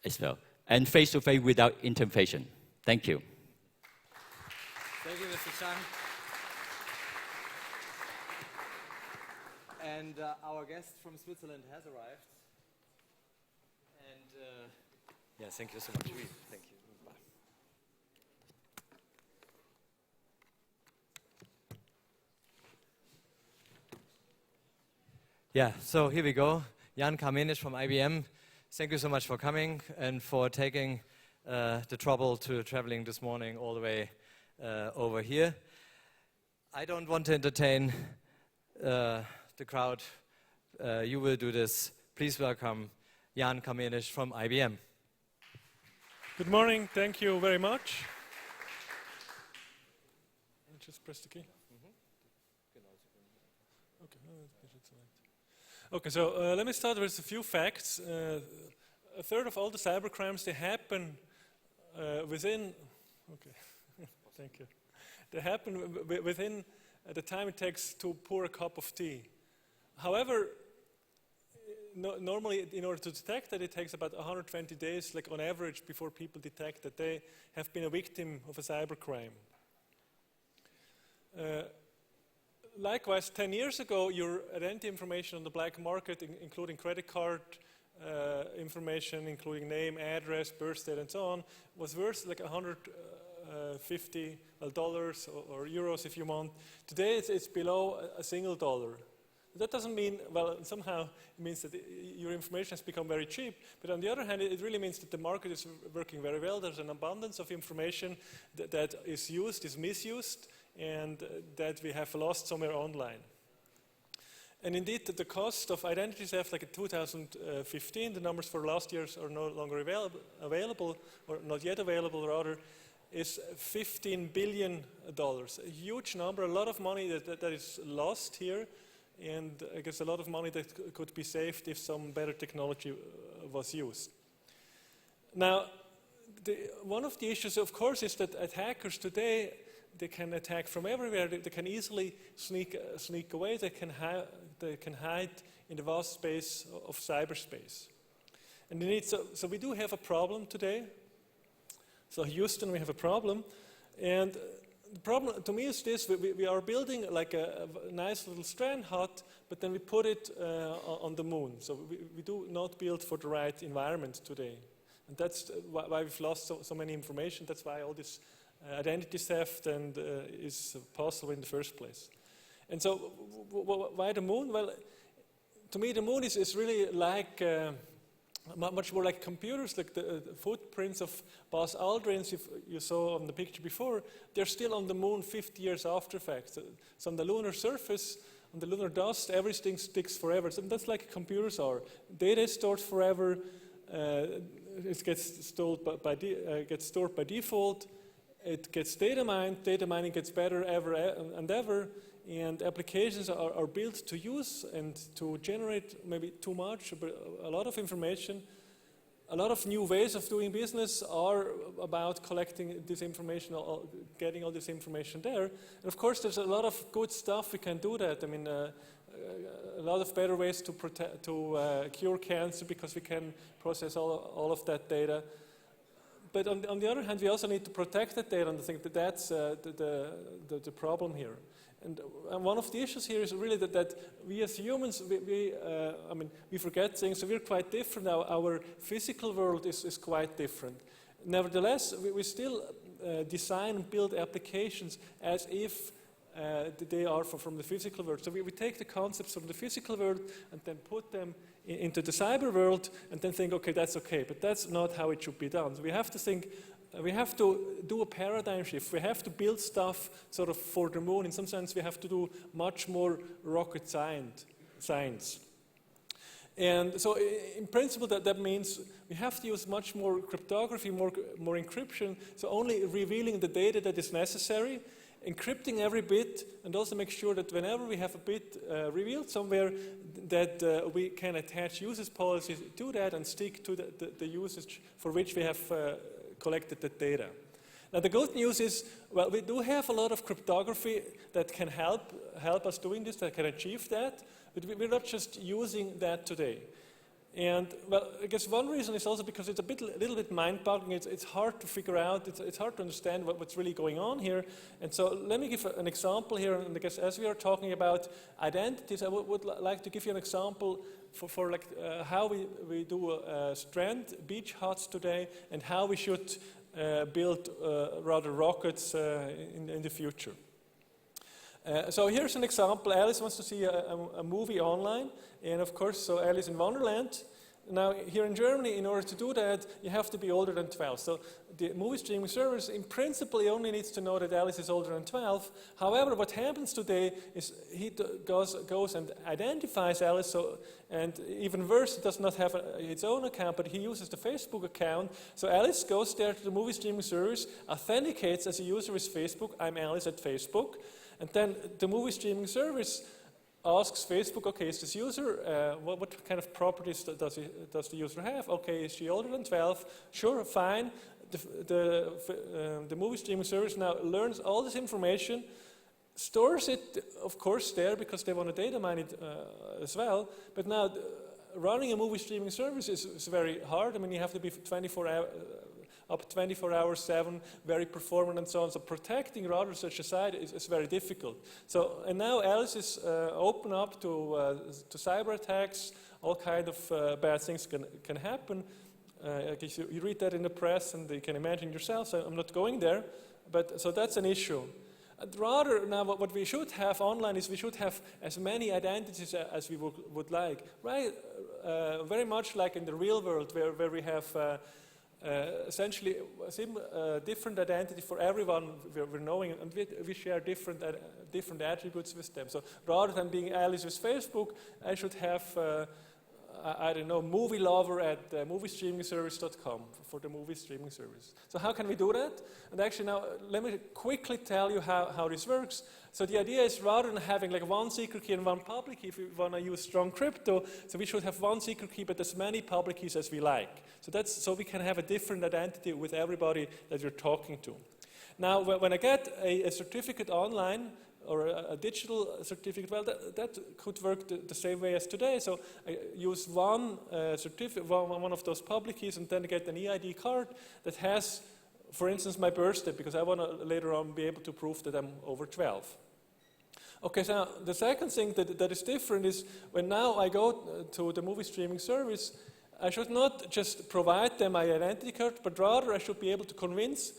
as well, and face-to-face without intervention. Thank you. Thank you, Mr. Chang. And our guest from Switzerland has arrived. And yeah, thank you so much. Thank you. Bye. Yeah, so here we go. Jan Carmenisch from IBM. Thank you so much for coming and for taking the trouble to traveling this morning all the way over here. I don't want to entertain the crowd. You will do this. Please welcome Jan Carmenisch from IBM. Good morning. Thank you very much. Just press the key. Okay, so let me start with a few facts. A third of all the cybercrimes, they happen within. Okay, thank you. They happen within the time it takes to pour a cup of tea. However, normally, in order to detect that, it takes about 120 days, like on average, before people detect that they have been a victim of a cybercrime. Likewise, 10 years ago, your identity information on the black market, including credit card information, including name, address, birth date, and so on, was worth like $150 or euros if you want. Today, it's below a single dollar. That doesn't mean, well, somehow it means that your information has become very cheap, but on the other hand, it really means that the market is working very well. There's an abundance of information that is used, is misused, and that we have lost somewhere online. And indeed, the cost of identity theft, like in 2015, the numbers for last year's are no longer available, or not yet available rather, is $15 billion. A huge number, a lot of money that is lost here, and I guess a lot of money that could be saved if some better technology was used. Now, one of the issues, of course, is that attackers today, they can attack from everywhere. They can easily sneak away. They can hide in the vast space of cyberspace. And indeed, so we do have a problem today. So Houston, we have a problem. And the problem to me is this: we are building like a nice little strand hut, but then we put it on the moon. So we do not build for the right environment today. And that's why we've lost so many information. That's why all this identity theft and is possible in the first place. And so why the moon? Well, to me the moon is really like much more like computers, like the footprints of Buzz Aldrin's you saw on the picture before. They're still on the moon 50 years after fact. So on the lunar surface, on the lunar dust, everything sticks forever. So that's like computers are. Data is stored forever. It gets stored by default. It gets data mined. Data mining gets better ever and ever. And applications are built to use and to generate maybe too much, but a lot of information. A lot of new ways of doing business are about collecting this information, or getting all this information there. And of course, there's a lot of good stuff we can do that. I mean, a lot of better ways to cure cancer because we can process all of that data. But on the other hand, we also need to protect that data, and I think that that's the problem here. And one of the issues here is really that we as humans, we forget things, so we're quite different. Our physical world is quite different. Nevertheless, we still design and build applications as if they are from the physical world. So we take the concepts from the physical world and then put them into the cyber world and then think, okay, that's okay. But that's not how it should be done. So we have to think, we have to do a paradigm shift. We have to build stuff sort of for the moon. In some sense, we have to do much more rocket science. And so in principle, that means we have to use much more cryptography, more encryption, so only revealing the data that is necessary. encrypting every bit, and also make sure that whenever we have a bit revealed somewhere, that we can attach users policies to that and stick to the usage for which we have collected the data. Now the good news is, well, we do have a lot of cryptography that can help us doing this, that can achieve that, but we're not just using that today. And well, I guess one reason is also because it's a little bit mind-boggling. It's hard to figure out, it's hard to understand what's really going on here. And so let me give an example here. And I guess as we are talking about identities, I would like to give you an example for like how we do strand beach huts today, and how we should build rather rockets in the future. So here's an example. Alice wants to see a movie online, and of course, so Alice in Wonderland. Now, here in Germany, in order to do that, you have to be older than 12. So the movie streaming service, in principle, only needs to know that Alice is older than 12. However, what happens today is he goes and identifies Alice, so, and even worse, he does not have its own account, but he uses the Facebook account. So Alice goes there to the movie streaming service, authenticates as a user with Facebook, I'm Alice at Facebook, and then the movie streaming service asks Facebook, okay, is this user, what kind of properties does the user have? Okay, is she older than 12? Sure, fine. The movie streaming service now learns all this information, stores it, of course, there because they want to data mine it as well. But now, running a movie streaming service is very hard. I mean, you have to be 24 hours, 7, very performant and so on. So protecting rather such a site is very difficult. So, and now Alice is open up to cyber attacks. All kind of bad things can happen. I guess you read that in the press and you can imagine yourself, so I'm not going there. But so that's an issue. Rather, now what we should have online is we should have as many identities as we would like. Right? Very much like in the real world where we have essentially different identity for everyone we're knowing, and we share different attributes with them. So rather than being Alice with Facebook, I should have, I don't know, movie lover at moviestreamingservice.com for the movie streaming service. So how can we do that? And actually now, let me quickly tell you how this works. So the idea is rather than having like one secret key and one public key, if we want to use strong crypto, so we should have one secret key but as many public keys as we like. So we can have a different identity with everybody that you're talking to. Now, when I get a certificate online, or a digital certificate, well, that could work the same way as today. So I use one certificate, one of those public keys, and then I get an EID card that has, for instance, my birthday, because I want to later on be able to prove that I'm over 12. Okay, so the second thing that is different is when now I go to the movie streaming service, I should not just provide them my identity card, but rather I should be able to convince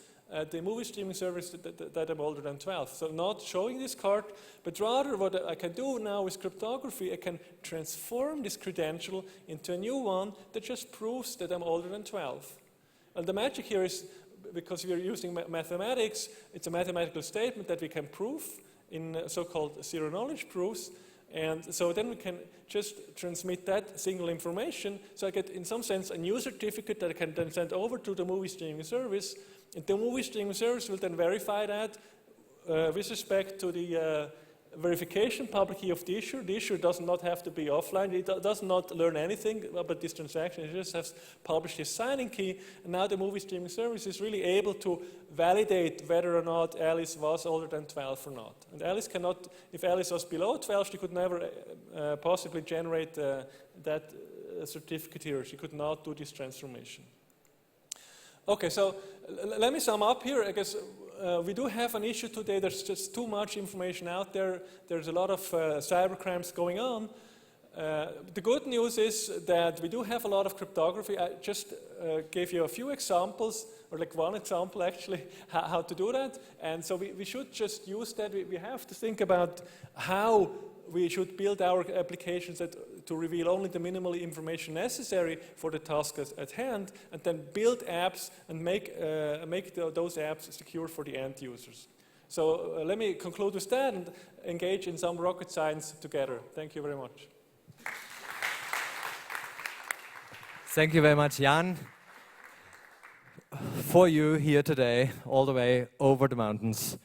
the movie streaming service that I'm older than 12. So not showing this card, but rather what I can do now with cryptography, I can transform this credential into a new one that just proves that I'm older than 12. And the magic here is, because we are using mathematics, it's a mathematical statement that we can prove in so-called zero-knowledge proofs. And so then we can just transmit that single information. So I get, in some sense, a new certificate that I can then send over to the movie streaming service. And the movie streaming service will then verify that with respect to the verification public key of the issuer. The issuer does not have to be offline. It does not learn anything about this transaction. It just has published his signing key. And now the movie streaming service is really able to validate whether or not Alice was older than 12 or not. And Alice cannot, if Alice was below 12, she could never possibly generate that certificate here. She could not do this transformation. Okay, so let me sum up here. I guess we do have an issue today. There's just too much information out there. There's a lot of cyber crimes going on. The good news is that we do have a lot of cryptography. I just gave you a few examples, or like one example actually, how to do that. And so we should just use that. We have to think about how we should build our applications to reveal only the minimal information necessary for the task at hand, and then build apps and make those apps secure for the end users. So let me conclude with that and engage in some rocket science together. Thank you very much. Thank you very much, Jan. For you here today, all the way over the mountains,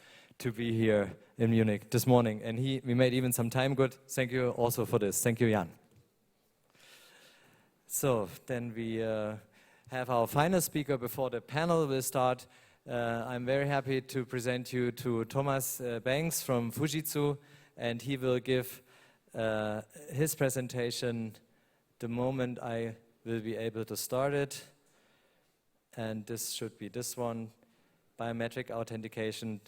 to be here in Munich this morning. And we made even some time good. Thank you also for this. Thank you, Jan. So then we have our final speaker before the panel will start. I'm very happy to present you to Thomas Bengs from Fujitsu, and he will give his presentation the moment I will be able to start it. And this should be this one, Biometric Authentication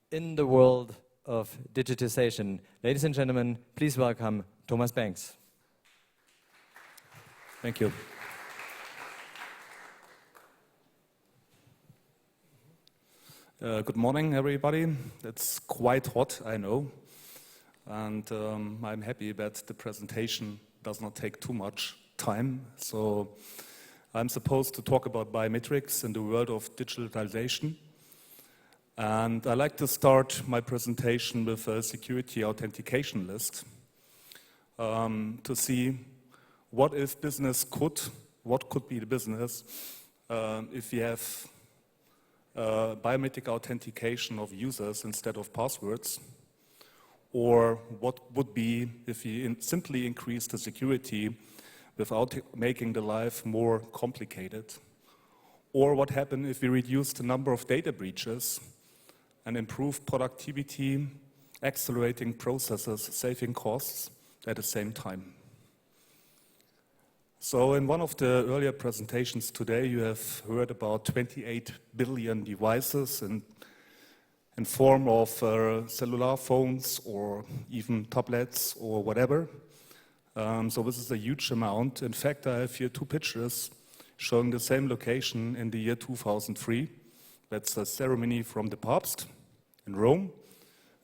in the world of digitization. Ladies and gentlemen, please welcome Thomas Bengs. Thank you. Good morning, everybody. It's quite hot, I know. And I'm happy that the presentation does not take too much time. So I'm supposed to talk about biometrics in the world of digitalization. And I like to start my presentation with a security authentication list to see what if business what could be the business if we have biometric authentication of users instead of passwords, or what would be if we simply increase the security without making the life more complicated, or what happens if we reduce the number of data breaches and improve productivity, accelerating processes, saving costs at the same time. So in one of the earlier presentations today, you have heard about 28 billion devices in form of cellular phones or even tablets or whatever. So this is a huge amount. In fact, I have here two pictures showing the same location in the year 2003. That's a ceremony from the Papst in Rome.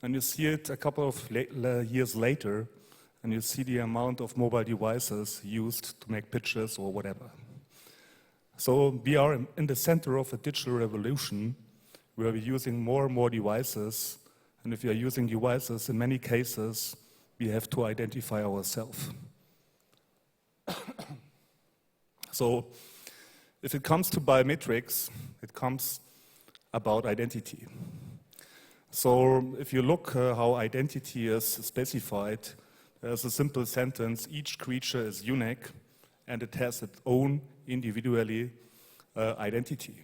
And you see it a couple of years later, and you see the amount of mobile devices used to make pictures or whatever. So we are in the center of a digital revolution where we're using more and more devices. And if we are using devices, in many cases, we have to identify ourselves. So if it comes to biometrics, it comes about identity. So if you look how identity is specified, there's a simple sentence: each creature is unique and it has its own individually identity.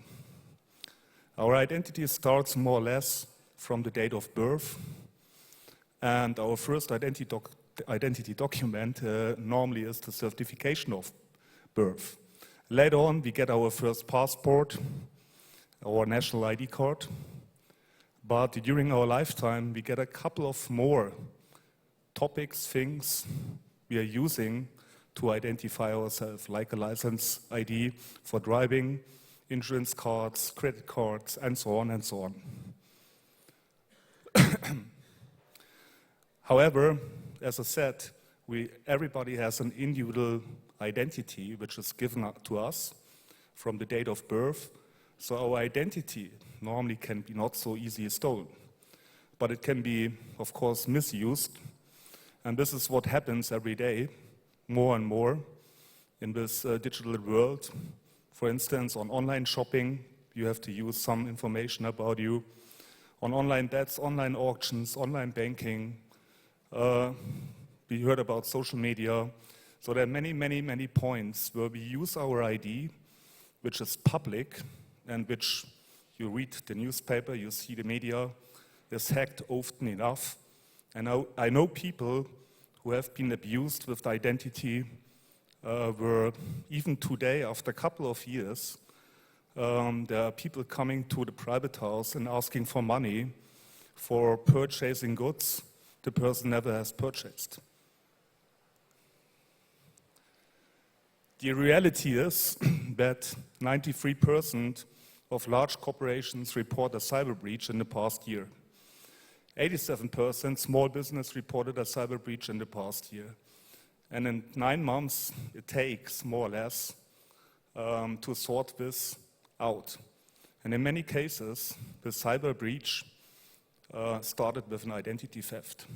Our identity starts more or less from the date of birth, and our first identity document normally is the certification of birth. Later on, we get our first passport, our national ID card, but during our lifetime, we get a couple of more topics, things we are using to identify ourselves, like a license ID for driving, insurance cards, credit cards, and so on and so on. However, as I said, everybody has an individual identity which is given to us from the date of birth. So our identity normally can be not so easily stolen, but it can be, of course, misused. And this is what happens every day, more and more, in this digital world. For instance, on online shopping, you have to use some information about you. On online bets, online auctions, online banking, we heard about social media. So there are many, many, many points where we use our ID, which is public, and which you read the newspaper, you see the media, is hacked often enough. And I know people who have been abused with identity, where even today, after a couple of years, there are people coming to the private house and asking for money for purchasing goods the person never has purchased. The reality is that 93% of large corporations report a cyber breach in the past year. 87% small business reported a cyber breach in the past year. And in 9 months, it takes more or less to sort this out. And in many cases, the cyber breach started with an identity theft.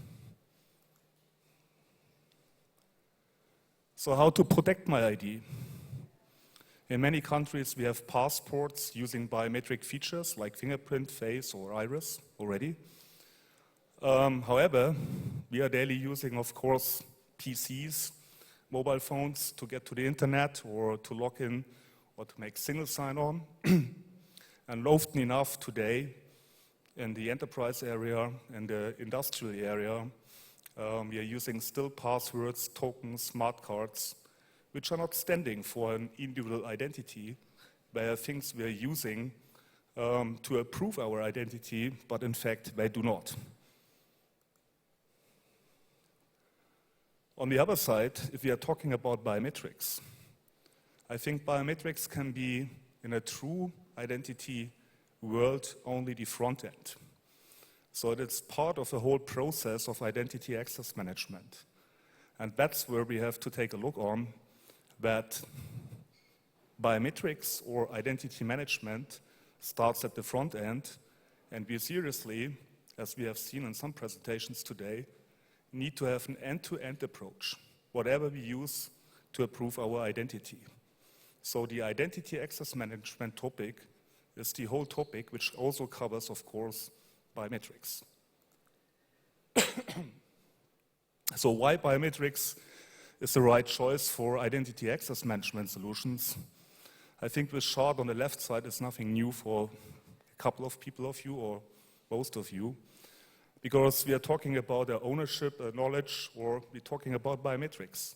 So how to protect my ID? In many countries, we have passports using biometric features like fingerprint, face, or iris already. However, we are daily using, of course, PCs, mobile phones to get to the internet or to log in or to make single sign-on. And often enough today, in the enterprise area and the industrial area, we are using still passwords, tokens, smart cards, which are not standing for an individual identity, but are things we are using to approve our identity, but in fact they do not. On the other side, if we are talking about biometrics, I think biometrics can be, in a true identity world, only the front end. So it is part of the whole process of identity access management. And that's where we have to take a look on that biometrics or identity management starts at the front end, and we seriously, as we have seen in some presentations today, need to have an end-to-end approach, whatever we use to approve our identity. So the identity access management topic is the whole topic, which also covers, of course, biometrics. So why biometrics is the right choice for identity access management solutions? I think this chart on the left side is nothing new for a couple of people of you or most of you, because we are talking about ownership, knowledge, or we're talking about biometrics.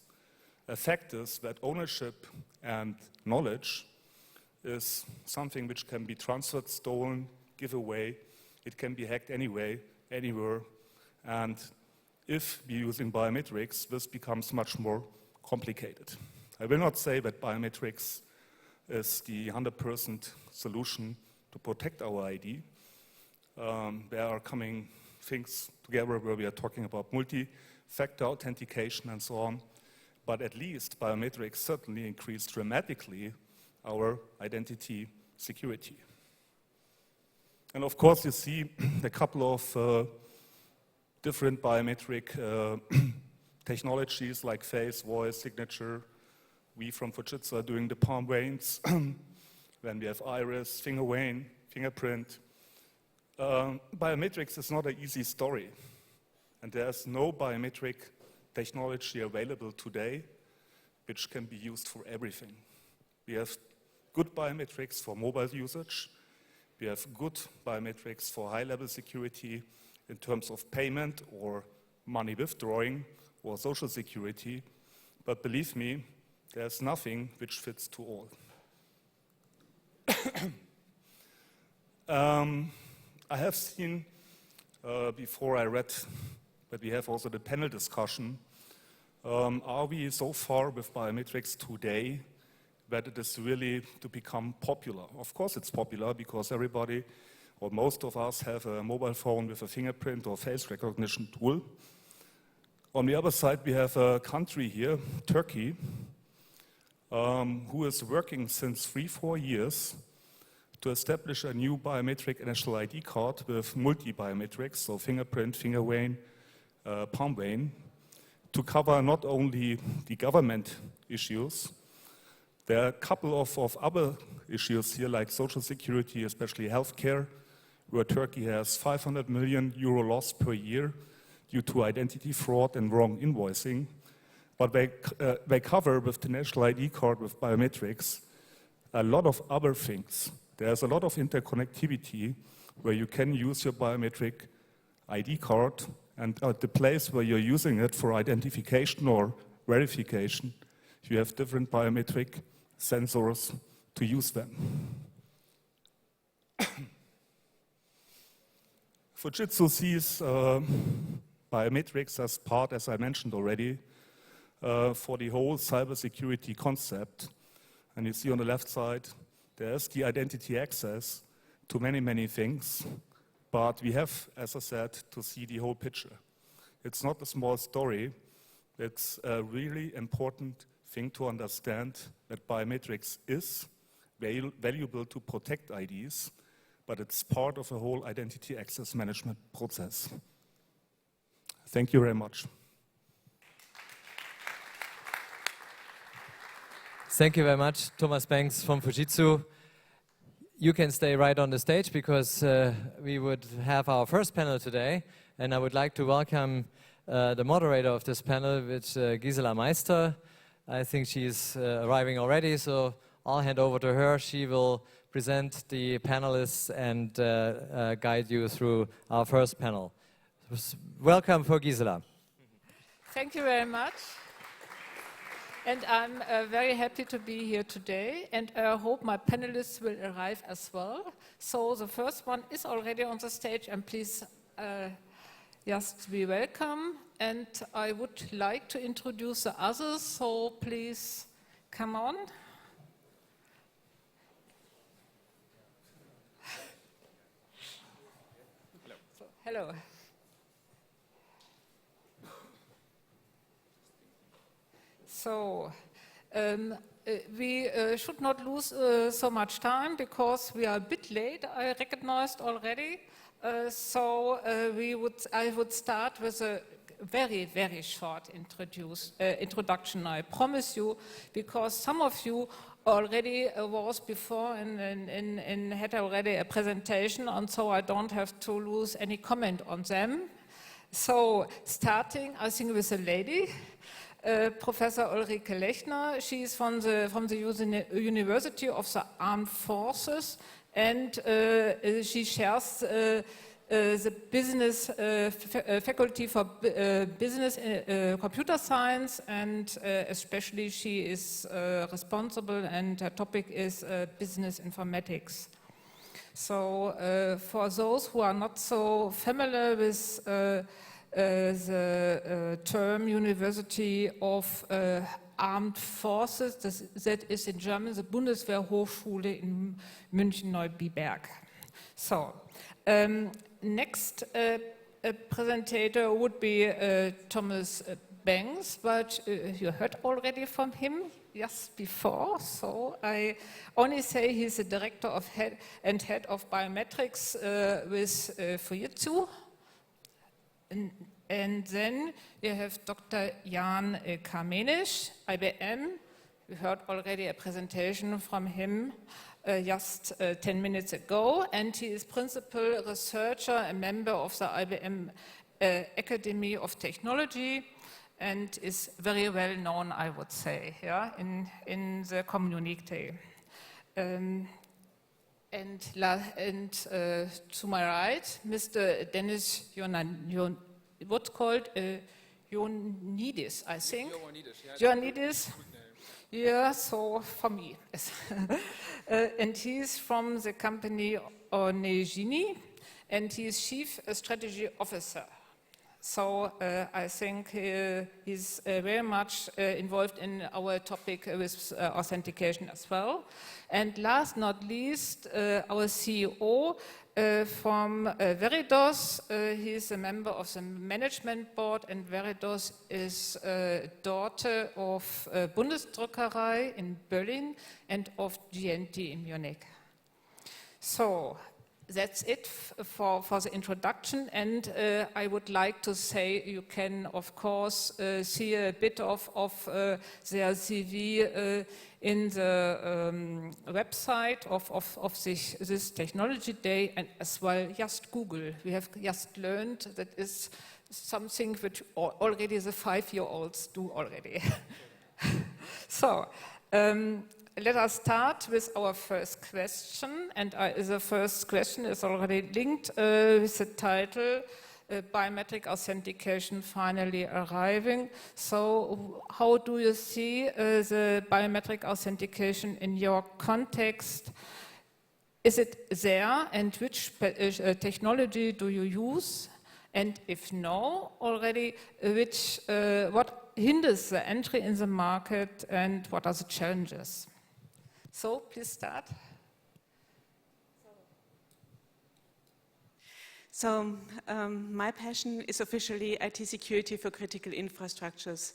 The fact is that ownership and knowledge is something which can be transferred, stolen, give away. It can be hacked anyway, anywhere. And if we're using biometrics, this becomes much more complicated. I will not say that biometrics is the 100% solution to protect our ID. There are coming things together where we are talking about multi-factor authentication and so on. But at least biometrics certainly increased dramatically our identity security. And of course, you see a couple of different biometric technologies like face, voice, signature. We from Fujitsu are doing the palm veins. Then we have iris, finger vein, fingerprint. Biometrics is not an easy story. And there's no biometric technology available today which can be used for everything. We have good biometrics for mobile usage. We have good biometrics for high-level security in terms of payment or money withdrawing or social security. But believe me, there's nothing which fits to all. I have seen, before I read that we have also the panel discussion, are we so far with biometrics today that it is really to become popular? Of course it's popular because everybody or most of us have a mobile phone with a fingerprint or face recognition tool. On the other side, we have a country here, Turkey, who is working since 3-4 years to establish a new biometric national ID card with multi-biometrics, so fingerprint, finger vein, palm vein, to cover not only the government issues. There are a couple of other issues here, like social security, especially healthcare, where Turkey has 500 million euro loss per year due to identity fraud and wrong invoicing. But they cover with the national ID card with biometrics a lot of other things. There's a lot of interconnectivity where you can use your biometric ID card, and at the place where you're using it for identification or verification, you have different biometric sensors to use them. Fujitsu sees biometrics as part, as I mentioned already, for the whole cybersecurity concept. And you see on the left side, there's the identity access to many, many things. But we have, as I said, to see the whole picture. It's not a small story. It's a really important thing to understand that biometrics is valuable to protect IDs, but it's part of a whole identity access management process. Thank you very much. Thank you very much, Thomas Bengs from Fujitsu. You can stay right on the stage because we would have our first panel today, And I would like to welcome the moderator of this panel, which Gisela Meister. I think she's arriving already, so I'll hand over to her. She will present the panelists and guide you through our first panel. Welcome for Gisela. Thank you very much. And I'm very happy to be here today, and I hope my panelists will arrive as well. So the first one is already on the stage, and please just be welcome. And I would like to introduce the others, so please come on. Hello. So, we should not lose so much time because we are a bit late, I recognized already. I would start with a very, very short introduction, I promise you, because some of you already was before and had already a presentation, and so I don't have to lose any comment on them. So, starting, I think, with a lady. Professor Ulrike Lechner. She is from the University of the Armed Forces, and she shares the business faculty for business computer science, and especially she is responsible, and her topic is business informatics. So for those who are not so familiar with the term University of Armed Forces, that is in German the Bundeswehrhochschule in München-Neubiberg. So, next presenter would be Thomas Bengs, but you heard already from him just before, so I only say he's the director of head of biometrics with Fujitsu. And then you have Dr. Jan Carmenisch, IBM. We heard already a presentation from him just 10 minutes ago, and he is principal researcher and member of the IBM Academy of Technology, and is very well known, I would say, yeah, in the community. And to my right, Mr. Dennis what's called Joanidis, I think. Joanidis. Yeah, so for me. And he's from the company Onegini, and he's Chief Strategy Officer. So I think he's very much involved in our topic with authentication as well. And last not least, our CEO from Veridos. He's a member of the management board, and Veridos is a daughter of Bundesdruckerei in Berlin and of GNT in Munich. So that's it for the introduction, and I would like to say you can, of course, see a bit of their CV in the website of this Technology Day, and as well just Google. We have just learned that is something which already the 5-year-olds do already. So, let us start with our first question, and the first question is already linked with the title, Biometric Authentication Finally Arriving. So how do you see the biometric authentication in your context? Is it there, and which technology do you use? And if no, already, what hinders the entry in the market, and what are the challenges? So, please start. So, my passion is officially IT security for critical infrastructures.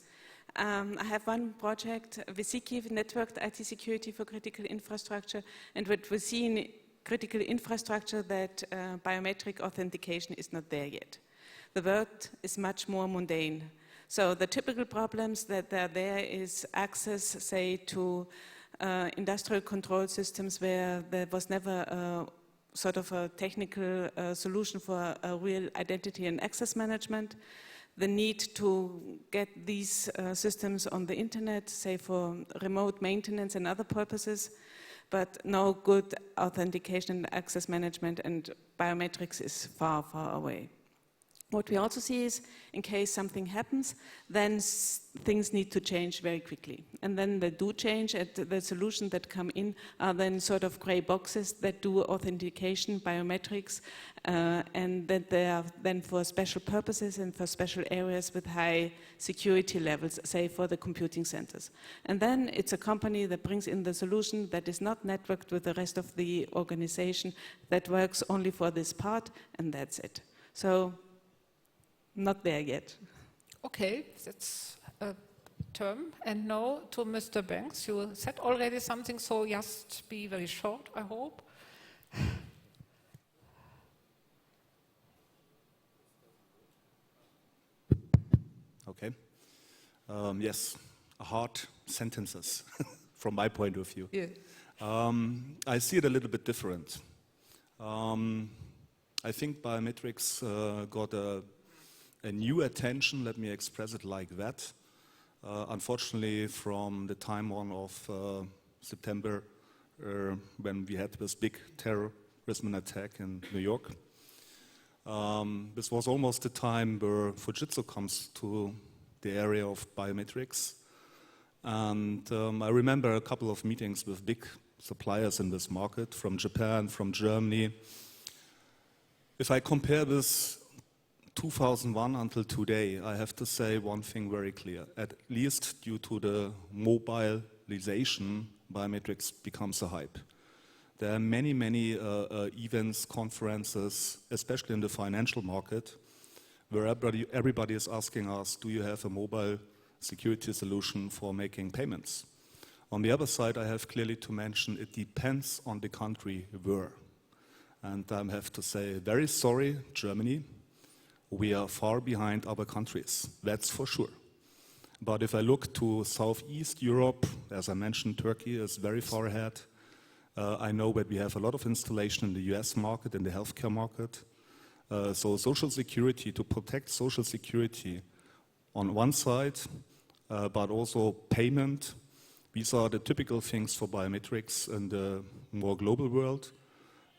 I have one project, Giesecke networked IT security for critical infrastructure, and what we see in critical infrastructure that biometric authentication is not there yet. The world is much more mundane. So the typical problems that are there is access, say, to industrial control systems where there was never a sort of a technical solution for a real identity and access management. The need to get these systems on the internet, say for remote maintenance and other purposes, but no good authentication and access management, and biometrics is far, far away. What we also see is, in case something happens, then things need to change very quickly. And then they do change, and the solutions that come in are then sort of gray boxes that do authentication, biometrics, and that they are then for special purposes and for special areas with high security levels, say for the computing centers. And then it's a company that brings in the solution that is not networked with the rest of the organization, that works only for this part, and that's it. So, not there yet. Okay, that's a term. And now to Mr. Bengs. You said already something, so just be very short, I hope. Okay. Yes, hard sentences from my point of view. Yeah. I see it a little bit different. I think biometrics got a new attention, let me express it like that. Unfortunately, from the time on of September, when we had this big terrorism attack in New York, this was almost the time where Fujitsu comes to the area of biometrics. And I remember a couple of meetings with big suppliers in this market, from Japan, from Germany. If I compare this 2001 until today, I have to say one thing very clear. At least due to the mobilization, biometrics becomes a hype. There are many events, conferences, especially in the financial market, where everybody is asking us, do you have a mobile security solution for making payments? On the other side, I have clearly to mention it depends on the country where. And I have to say, very sorry, Germany, we are far behind other countries, that's for sure. But if I look to Southeast Europe, as I mentioned, Turkey is very far ahead. I know that we have a lot of installation in the US market, in the healthcare market. So social security, to protect social security on one side, but also payment. These are the typical things for biometrics in the more global world.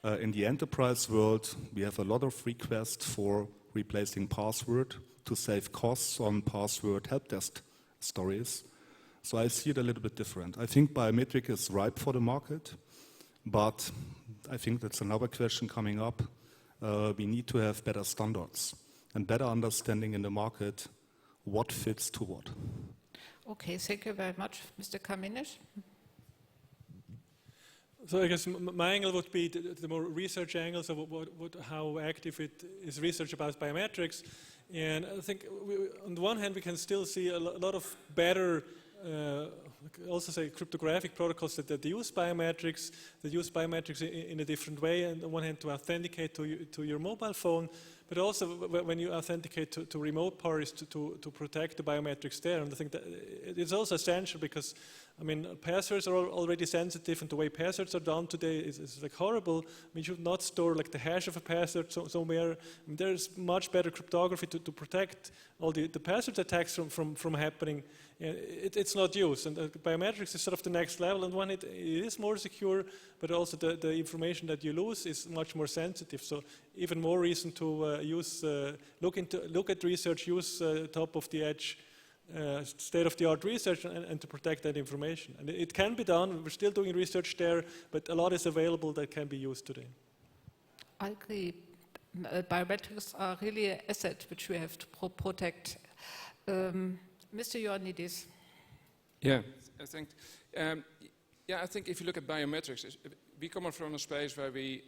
In the enterprise world, we have a lot of requests for replacing password to save costs on password help desk stories. So I see it a little bit different. I think biometric is ripe for the market, but I think that's another question coming up. We need to have better standards and better understanding in the market what fits to what. Okay, thank you very much. Mr. Carmenisch? So I guess my angle would be the more research angle, so how active it is research about biometrics. And I think on the one hand we can still see a lot of better, also say cryptographic protocols that use biometrics, in a different way. On the one hand to authenticate to your mobile phone, but also when you authenticate to remote parties to protect the biometrics there. And I think that it's also essential because, I mean, passwords are already sensitive, and the way passwords are done today is like horrible. I mean, you should not store like the hash of a password somewhere. I mean, there's much better cryptography to protect all the password attacks from happening. It's not used, and biometrics is sort of the next level. And one, it is more secure, but also the information that you lose is much more sensitive. So even more reason to look at research, use top of the edge. State-of-the-art research and to protect that information. And it can be done, we're still doing research there, but a lot is available that can be used today. I agree. Biometrics are really an asset which we have to protect. Mr. Joanidis. Yeah, I think. I think if you look at biometrics, we come from a space where we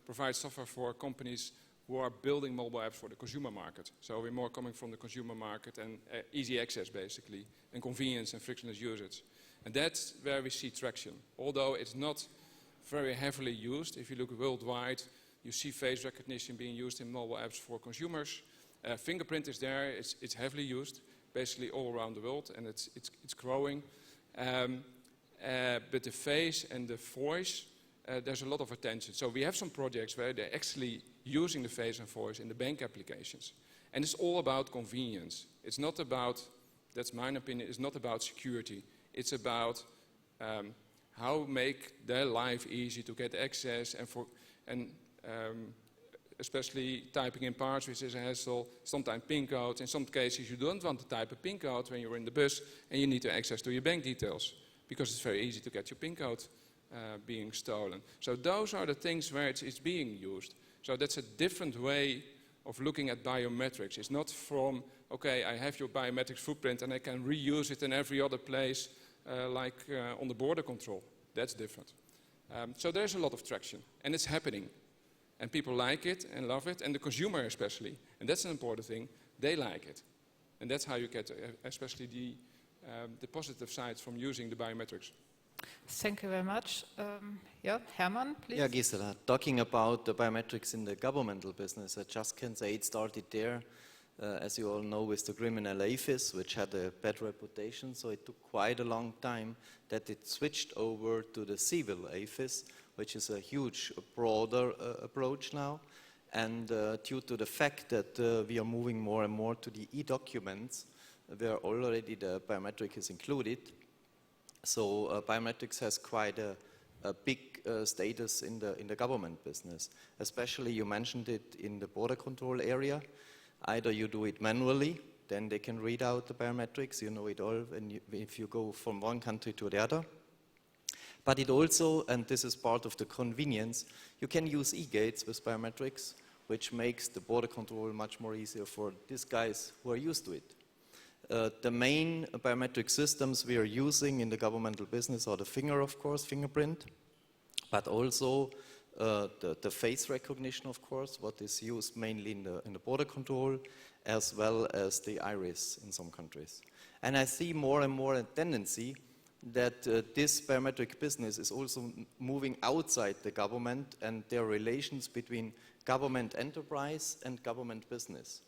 provide software for companies who are building mobile apps for the consumer market. So we're more coming from the consumer market and easy access basically, and convenience and frictionless usage. And that's where we see traction. Although it's not very heavily used, if you look worldwide, you see face recognition being used in mobile apps for consumers. Fingerprint is there, it's heavily used, basically all around the world, and it's growing. But the face and the voice there's a lot of attention. So we have some projects where they're actually using the face and voice in the bank applications. And it's all about convenience. It's not about, that's my opinion, it's not about security. It's about how make their life easy to get access and especially typing in parts, which is a hassle, sometimes PIN codes. In some cases you don't want to type a PIN code when you're in the bus and you need to access to your bank details because it's very easy to get your PIN code being stolen. So those are the things where it's being used. So that's a different way of looking at biometrics. It's not from, okay, I have your biometrics footprint and I can reuse it in every other place like on the border control. That's different. So there's a lot of traction and it's happening. And people like it and love it, and the consumer especially. And that's an important thing. They like it. And that's how you get especially the positive sides from using the biometrics. Thank you very much. Yeah, Hermann, please. Yeah, Gisela, talking about the biometrics in the governmental business, I just can say it started there, as you all know, with the criminal AFIS, which had a bad reputation, so it took quite a long time that it switched over to the civil AFIS, which is a huge, broader approach now. And due to the fact that we are moving more and more to the e-documents, where already the biometric is included, so biometrics has quite a big status in the government business. Especially, you mentioned it in the border control area. Either you do it manually, then they can read out the biometrics, you know it all, if you go from one country to the other. But it also, and this is part of the convenience, you can use e-gates with biometrics, which makes the border control much more easier for these guys who are used to it. The main biometric systems we are using in the governmental business are the finger, of course, fingerprint, but also the face recognition, of course, what is used mainly in the border control, as well as the iris in some countries. And I see more and more a tendency that this biometric business is also moving outside the government and there are relations between government enterprise and government business.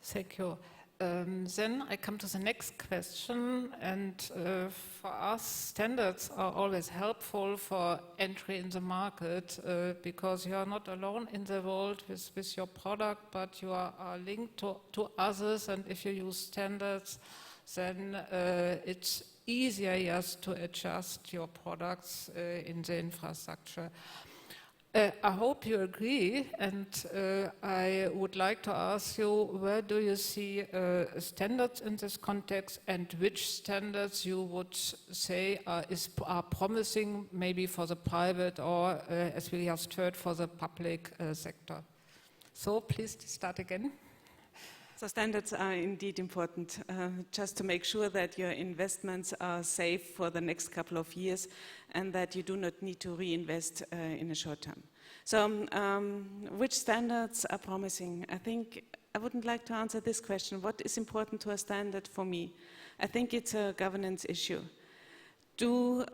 Thank you. Then I come to the next question, and for us, standards are always helpful for entry in the market because you are not alone in the world with your product, but you are linked to others, and if you use standards, then it's easier, yes, to adjust your products in the infrastructure. I hope you agree, and I would like to ask you, where do you see standards in this context, and which standards you would say are promising, maybe for the private or, as we have heard, for the public sector? So please start again. So standards are indeed important, just to make sure that your investments are safe for the next couple of years and that you do not need to reinvest in the short term. So which standards are promising? I think I wouldn't like to answer this question. What is important to a standard for me? I think it's a governance issue. Do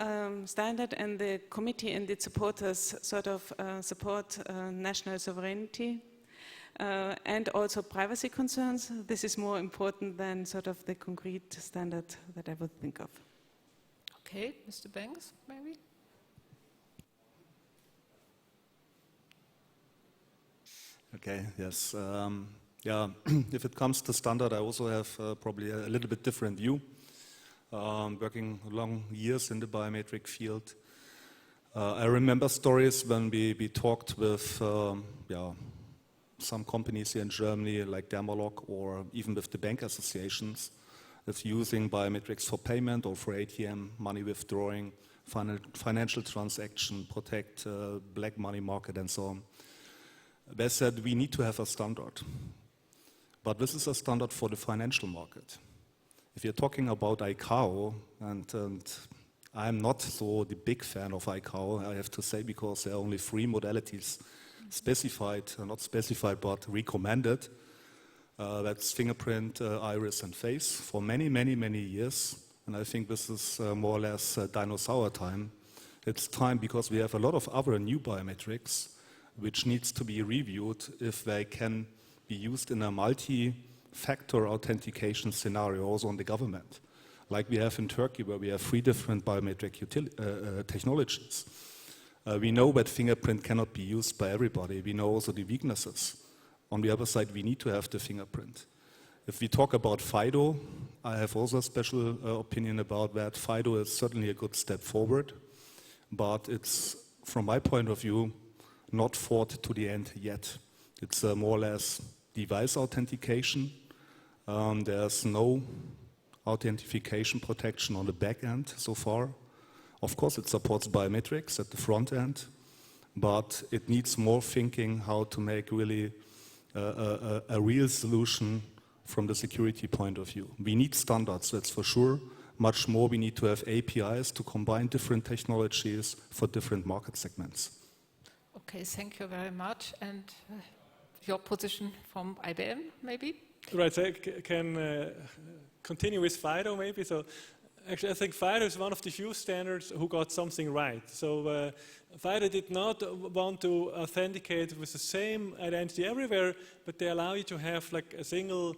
standard and the committee and its supporters sort of support national sovereignty? And also privacy concerns. This is more important than sort of the concrete standard that I would think of. Okay, Mr. Bengs, maybe? Okay, yes. Yeah, if it comes to standard, I also have probably a little bit different view. Working long years in the biometric field, I remember stories when we talked with some companies here in Germany, like Dermalog, or even with the bank associations, that's using biometrics for payment or for ATM, money withdrawing, financial transaction, protect black money market, and so on. They said we need to have a standard, but this is a standard for the financial market. If you're talking about ICAO, and I'm not so the big fan of ICAO, I have to say, because there are only 3 modalities specified, not specified, but recommended. That's fingerprint, iris, and face for many, many, many years. And I think this is more or less dinosaur time. It's time because we have a lot of other new biometrics which needs to be reviewed if they can be used in a multi-factor authentication scenario also on the government. like we have in Turkey, where we have 3 different biometric technologies. We know that fingerprint cannot be used by everybody. We know also the weaknesses. On the other side, we need to have the fingerprint. If we talk about FIDO, I have also a special opinion about that. FIDO is certainly a good step forward, but it's, from my point of view, not fought to the end yet. It's more or less device authentication. There's no authentication protection on the back end so far. Of course, it supports biometrics at the front end, but it needs more thinking how to make really a real solution from the security point of view. We need standards, that's for sure. Much more, we need to have APIs to combine different technologies for different market segments. Okay, thank you very much. And your position from IBM, maybe? Right, so I can continue with FIDO, maybe. So, actually, I think FIDO is one of the few standards who got something right. So, FIDO did not want to authenticate with the same identity everywhere, but they allow you to have like a single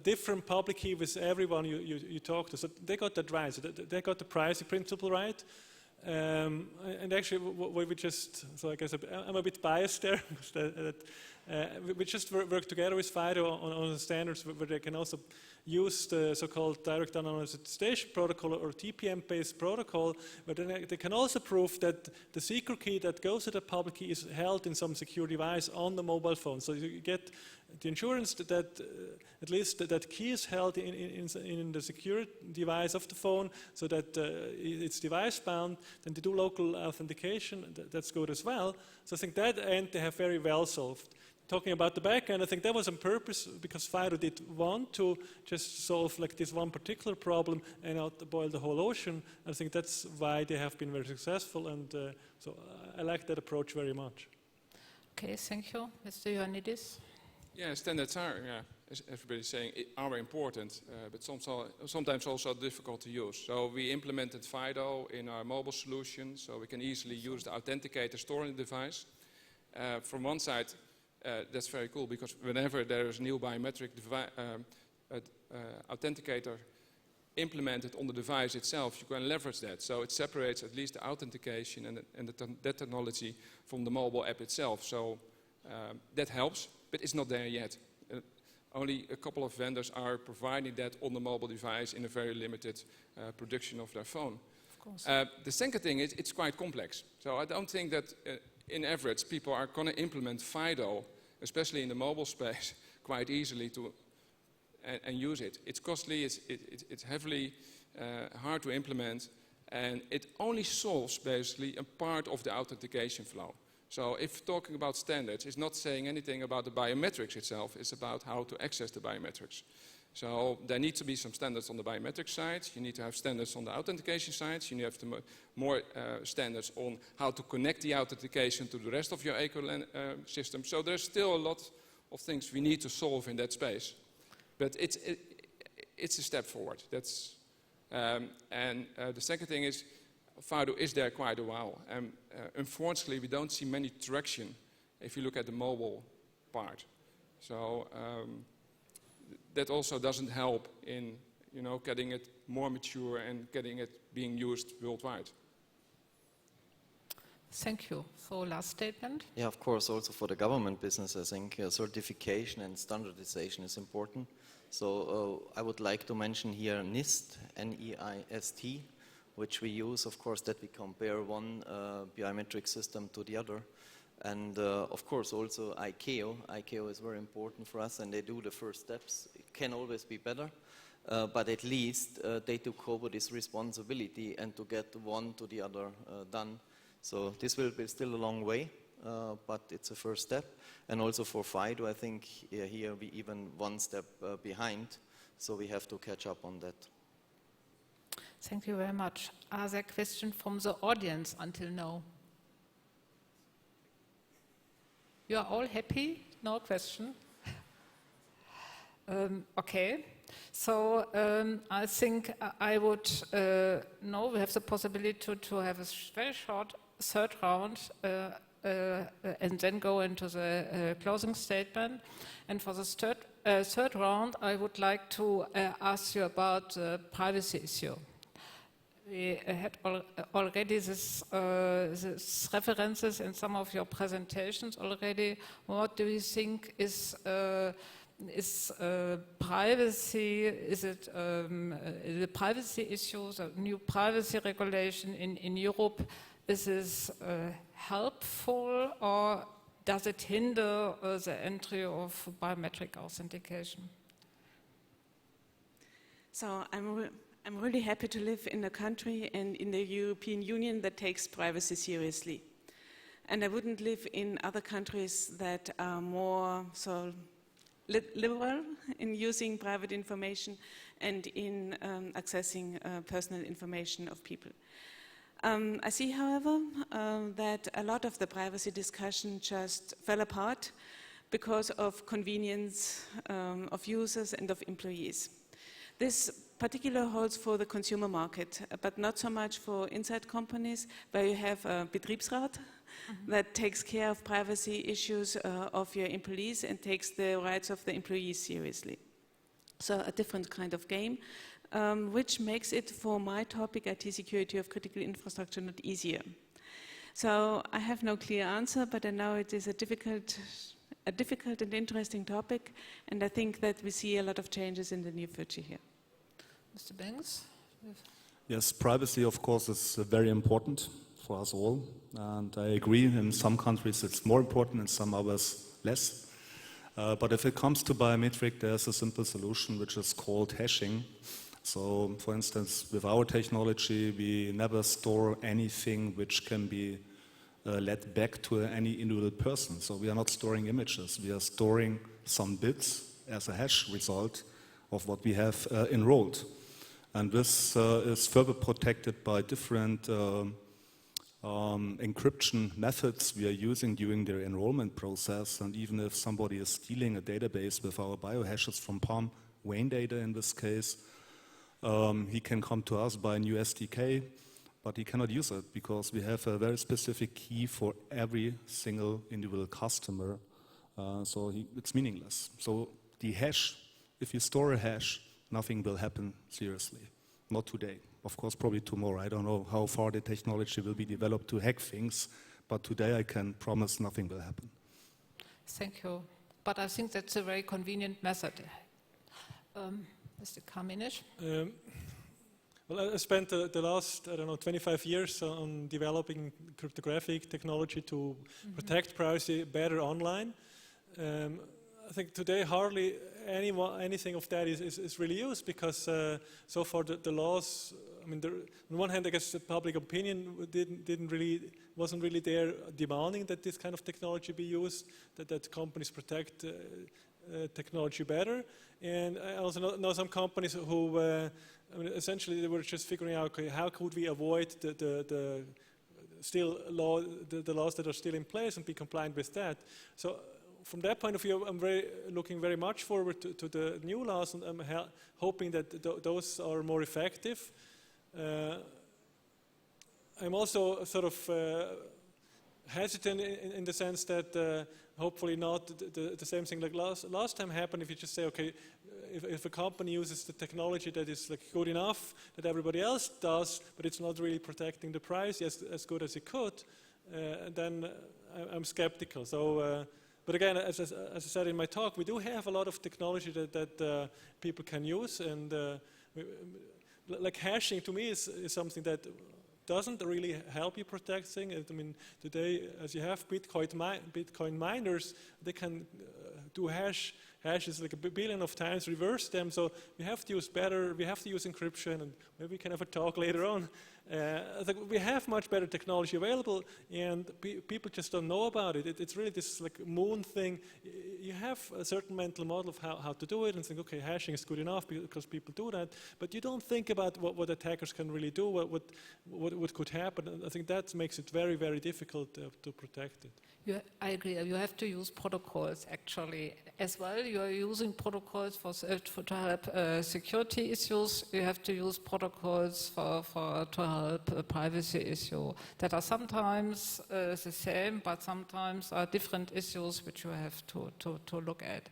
different public key with everyone you talk to. So they got that right. So they got the privacy principle right. And actually, we just, so I guess I'm a bit biased there. We just work together with FIDO on the standards where they can also use the so-called direct anonymization protocol or TPM-based protocol, but then they can also prove that the secret key that goes to the public key is held in some secure device on the mobile phone. So you get the assurance that at least that key is held in the secure device of the phone, so that it's device bound. Then they do local authentication. That's good as well. So I think that end they have very well solved. Talking about the back end, I think that was on purpose because FIDO did want to just solve like this one particular problem and not boil the whole ocean. I think that's why they have been very successful, and so I like that approach very much. Okay, thank you. Mr. Joanidis? Yeah, standards are, as everybody's saying, are important, but sometimes also difficult to use. So we implemented FIDO in our mobile solution, so we can easily use the authenticator stored in the device. From one side, that's very cool because whenever there is a new biometric authenticator implemented on the device itself, you can leverage that. So it separates at least the authentication and that technology from the mobile app itself. So that helps, but it's not there yet. Only a couple of vendors are providing that on the mobile device in a very limited production of their phone. Of course. The second thing is it's quite complex. So I don't think that in average people are going to implement FIDO, especially in the mobile space, quite easily and use it. It's costly, it's heavily hard to implement, and it only solves basically a part of the authentication flow. So if talking about standards, it's not saying anything about the biometrics itself, it's about how to access the biometrics. So there need to be some standards on the biometric side, you need to have standards on the authentication side, you need to have more standards on how to connect the authentication to the rest of your ecosystem. So there's still a lot of things we need to solve in that space. But it's a step forward. That's, the second thing is, FIDO is there quite a while. And unfortunately, we don't see many traction if you look at the mobile part. So that also doesn't help in getting it more mature and getting it being used worldwide. Thank you. So last statement. Yeah, of course, also for the government business, I think certification and standardization is important. So I would like to mention here NIST, N-E-I-S-T, which we use, of course, that we compare one biometric system to the other. And of course also ICAO. ICAO is very important for us, and they do the first steps. It can always be better, but at least they took over this responsibility and to get one to the other done. So this will be still a long way, but it's a first step. And also for FIDO, I think here we even one step behind, so we have to catch up on that. Thank you very much. Are there questions from the audience until now? You are all happy? No question? Okay. So I think I would know we have the possibility to have a very short third round and then go into the closing statement. And for the third round, I would like to ask you about the privacy issue. We had already this references in some of your presentations already. What do you think is privacy? Is it the privacy issues, the new privacy regulation in Europe? Is this helpful, or does it hinder the entry of biometric authentication? So I'm really happy to live in a country and in the European Union that takes privacy seriously. And I wouldn't live in other countries that are more so liberal in using private information and in accessing personal information of people. I see, however, that a lot of the privacy discussion just fell apart because of convenience of users and of employees. This particularly holds for the consumer market, but not so much for inside companies where you have a Betriebsrat that takes care of privacy issues of your employees and takes the rights of the employees seriously. So a different kind of game, which makes it, for my topic, IT security of critical infrastructure, not easier. So I have no clear answer, but I know it is a difficult and interesting topic, and I think that we see a lot of changes in the near future here. Mr. Bengs? Yes, privacy, of course, is very important for us all. And I agree, in some countries it's more important, in some others less. But if it comes to biometric, there's a simple solution which is called hashing. So, for instance, with our technology, we never store anything which can be led back to any individual person. So we are not storing images, we are storing some bits as a hash result of what we have enrolled. And this is further protected by different encryption methods we are using during the enrollment process. And even if somebody is stealing a database with our biohashes from Palm, Wayne data in this case, he can come to us by a new SDK, but he cannot use it because we have a very specific key for every single individual customer. So it's meaningless. So the hash, if you store a hash, nothing will happen seriously. Not today. Of course, probably tomorrow. I don't know how far the technology will be developed to hack things, but today I can promise nothing will happen. Thank you. But I think that's a very convenient method. Mr. Carmenisch? Well, I spent the last, 25 years on developing cryptographic technology to protect privacy better online. I think today hardly anything of that is really used because so far the laws, on one hand, I guess the public opinion wasn't really there demanding that this kind of technology be used, that companies protect technology better. And I also know some companies who, essentially they were just figuring out, okay, how could we avoid the laws that are still in place and be compliant with that. So from that point of view, I'm looking very much forward to the new laws, and I'm hoping that those are more effective. I'm also sort of hesitant in the sense that hopefully not the same thing like last time happened. If you just say, okay, if a company uses the technology that is like good enough that everybody else does, but it's not really protecting the privacy as good as it could, then I'm skeptical. So. But again, as I said in my talk, we do have a lot of technology that people can use, and like hashing to me is something that doesn't really help you protect things. Today, as you have Bitcoin miners, they can do hashes like a billion of times, reverse them. So we have to use better. We have to use encryption, and maybe we can have a talk later on. I think we have much better technology available, and people just don't know about it. It's really this like moon thing. You have a certain mental model of how to do it, and think, okay, hashing is good enough because people do that. But you don't think about what attackers can really do, what could happen. And I think that makes it very, very difficult to protect it. I agree. You have to use protocols actually as well. You are using protocols to help security issues. You have to use protocols to help general privacy issue that are sometimes the same, but sometimes are different issues which you have to look at.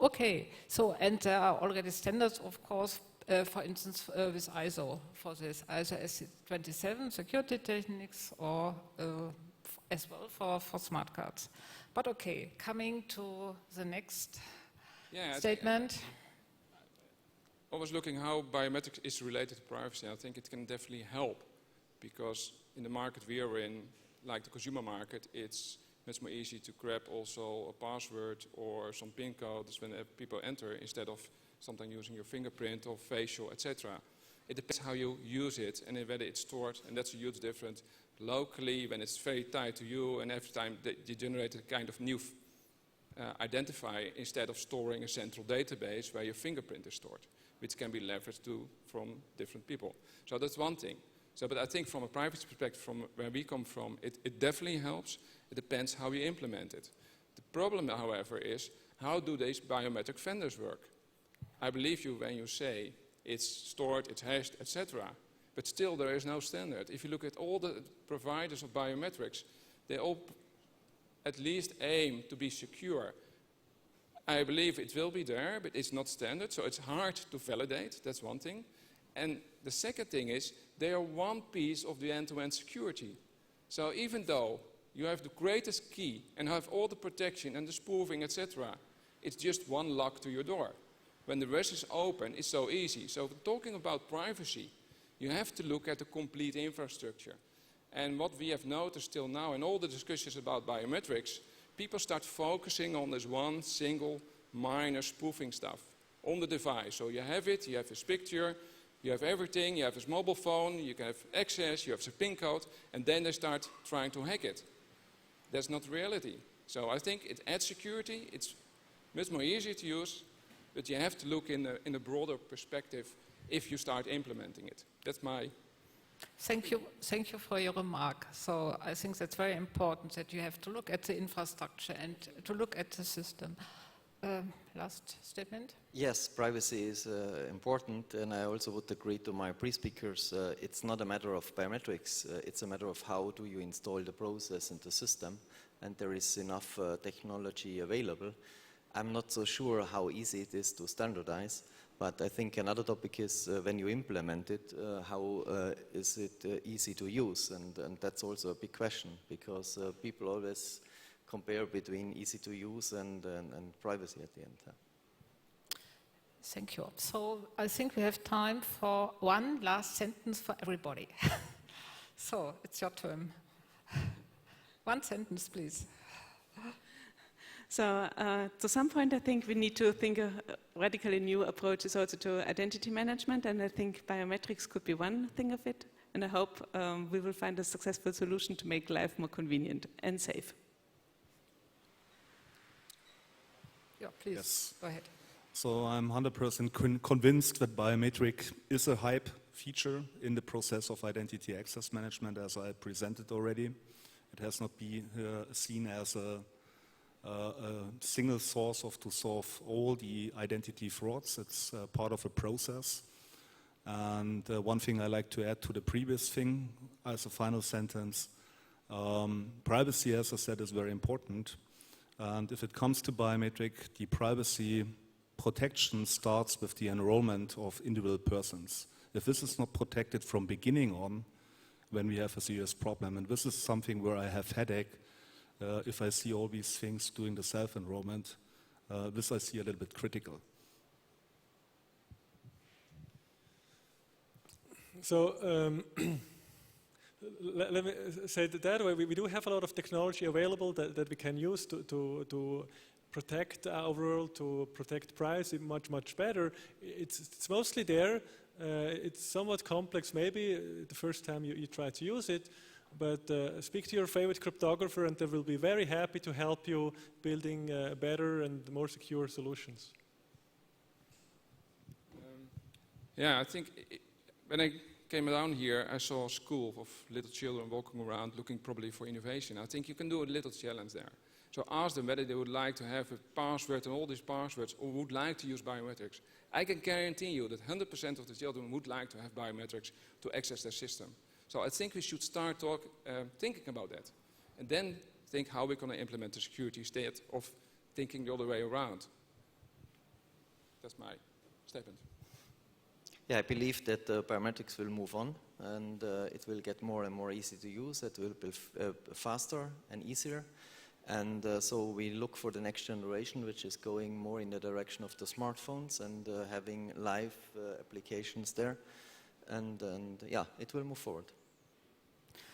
Okay, so and there are already standards, of course, for instance, with ISO for this, ISO S27 security techniques, or as well for smart cards. But okay, coming to the next statement. I was looking how biometrics is related to privacy. I think it can definitely help, because in the market we are in, like the consumer market, it's much more easy to grab also a password or some PIN codes when people enter, instead of something using your fingerprint or facial, etc. It depends how you use it and whether it's stored, and that's a huge difference. Locally, when it's very tied to you, and every time you generate a kind of new identifier, instead of storing a central database where your fingerprint is stored, which can be leveraged from different people. So that's one thing. So, but I think from a privacy perspective, from where we come from, it definitely helps. It depends how you implement it. The problem, however, is how do these biometric vendors work? I believe you when you say it's stored, it's hashed, etc. But still there is no standard. If you look at all the providers of biometrics, they all at least aim to be secure. I believe it will be there, but it's not standard, so it's hard to validate. That's one thing. And the second thing is, they are one piece of the end-to-end security. So even though you have the greatest key and have all the protection and the spoofing, etc., it's just one lock to your door. When the rest is open, it's so easy. So talking about privacy, you have to look at the complete infrastructure. And what we have noticed till now in all the discussions about biometrics, people start focusing on this one single minor spoofing stuff on the device. So you have it, you have his picture, you have everything, you have his mobile phone, you can have access, you have the PIN code, and then they start trying to hack it. That's not reality. So I think it adds security, it's much more easy to use, but you have to look in a broader perspective if you start implementing it. That's my... Thank you for your remark. So I think that's very important, that you have to look at the infrastructure and to look at the system. Last statement? Yes, privacy is important, and I also would agree to my pre-speakers. It's not a matter of biometrics, it's a matter of how do you install the process in the system, and there is enough technology available. I'm not so sure how easy it is to standardize, but I think another topic is when you implement it, how is it easy to use, and that's also a big question, because people always compare between easy to use and privacy at the end. Thank you. So I think we have time for one last sentence for everybody. So it's your turn. One sentence, please. So to some point, I think we need to think of radically new approaches also to identity management, and I think biometrics could be one thing of it, and I hope we will find a successful solution to make life more convenient and safe. Yeah, please, yes. Go ahead. So I'm 100% convinced that biometric is a hype feature in the process of identity access management, as I presented already. It has not been seen as a single source to solve all the identity frauds. It's part of a process. And one thing I like to add to the previous thing as a final sentence, privacy, as I said, is very important. And if it comes to biometric, the privacy protection starts with the enrollment of individual persons. If this is not protected from beginning on, then we have a serious problem. And this is something where I have headache if I see all these things doing the self-enrollment. This I see a little bit critical. So let me say that way. We do have a lot of technology available that we can use to protect our world, to protect privacy much better. It's mostly there. It's somewhat complex maybe the first time you try to use it, but speak to your favorite cryptographer and they will be very happy to help you building better and more secure solutions. Yeah, I think when I came down here, I saw a school of little children walking around looking probably for innovation. I think you can do a little challenge there. So ask them whether they would like to have a password and all these passwords, or would like to use biometrics. I can guarantee you that 100% of the children would like to have biometrics to access their system. So I think we should start thinking about that. And then think how we're going to implement the security instead of thinking the other way around. That's my statement. Yeah, I believe that biometrics will move on, and it will get more and more easy to use. It will be faster and easier. And so we look for the next generation, which is going more in the direction of the smartphones and having live applications there. And yeah, it will move forward.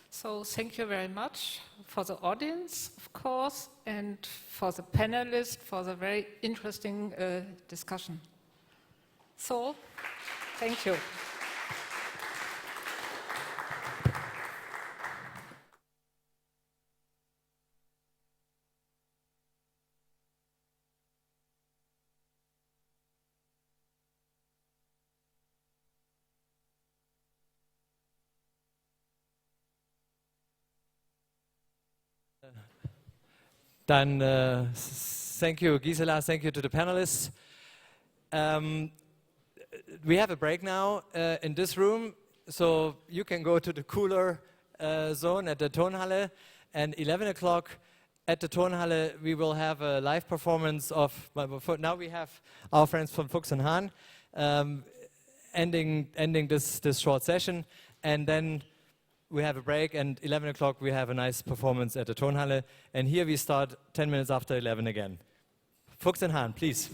So thank you very much for the audience, of course, and for the panelists for the very interesting discussion. So, thank you. Then thank you, Gisela. Thank you to the panelists. We have a break now in this room, so you can go to the cooler zone at the Tonhalle. And 11 o'clock at the Tonhalle, we will have a live performance of. Now we have our friends from Fuchs and Hahn ending this short session, and then we have a break, and 11 o'clock we have a nice performance at the Tonhalle. And here we start 10 minutes after 11 again. Fuchs and Hahn, please.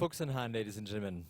Fuchs and Hahn, ladies and gentlemen.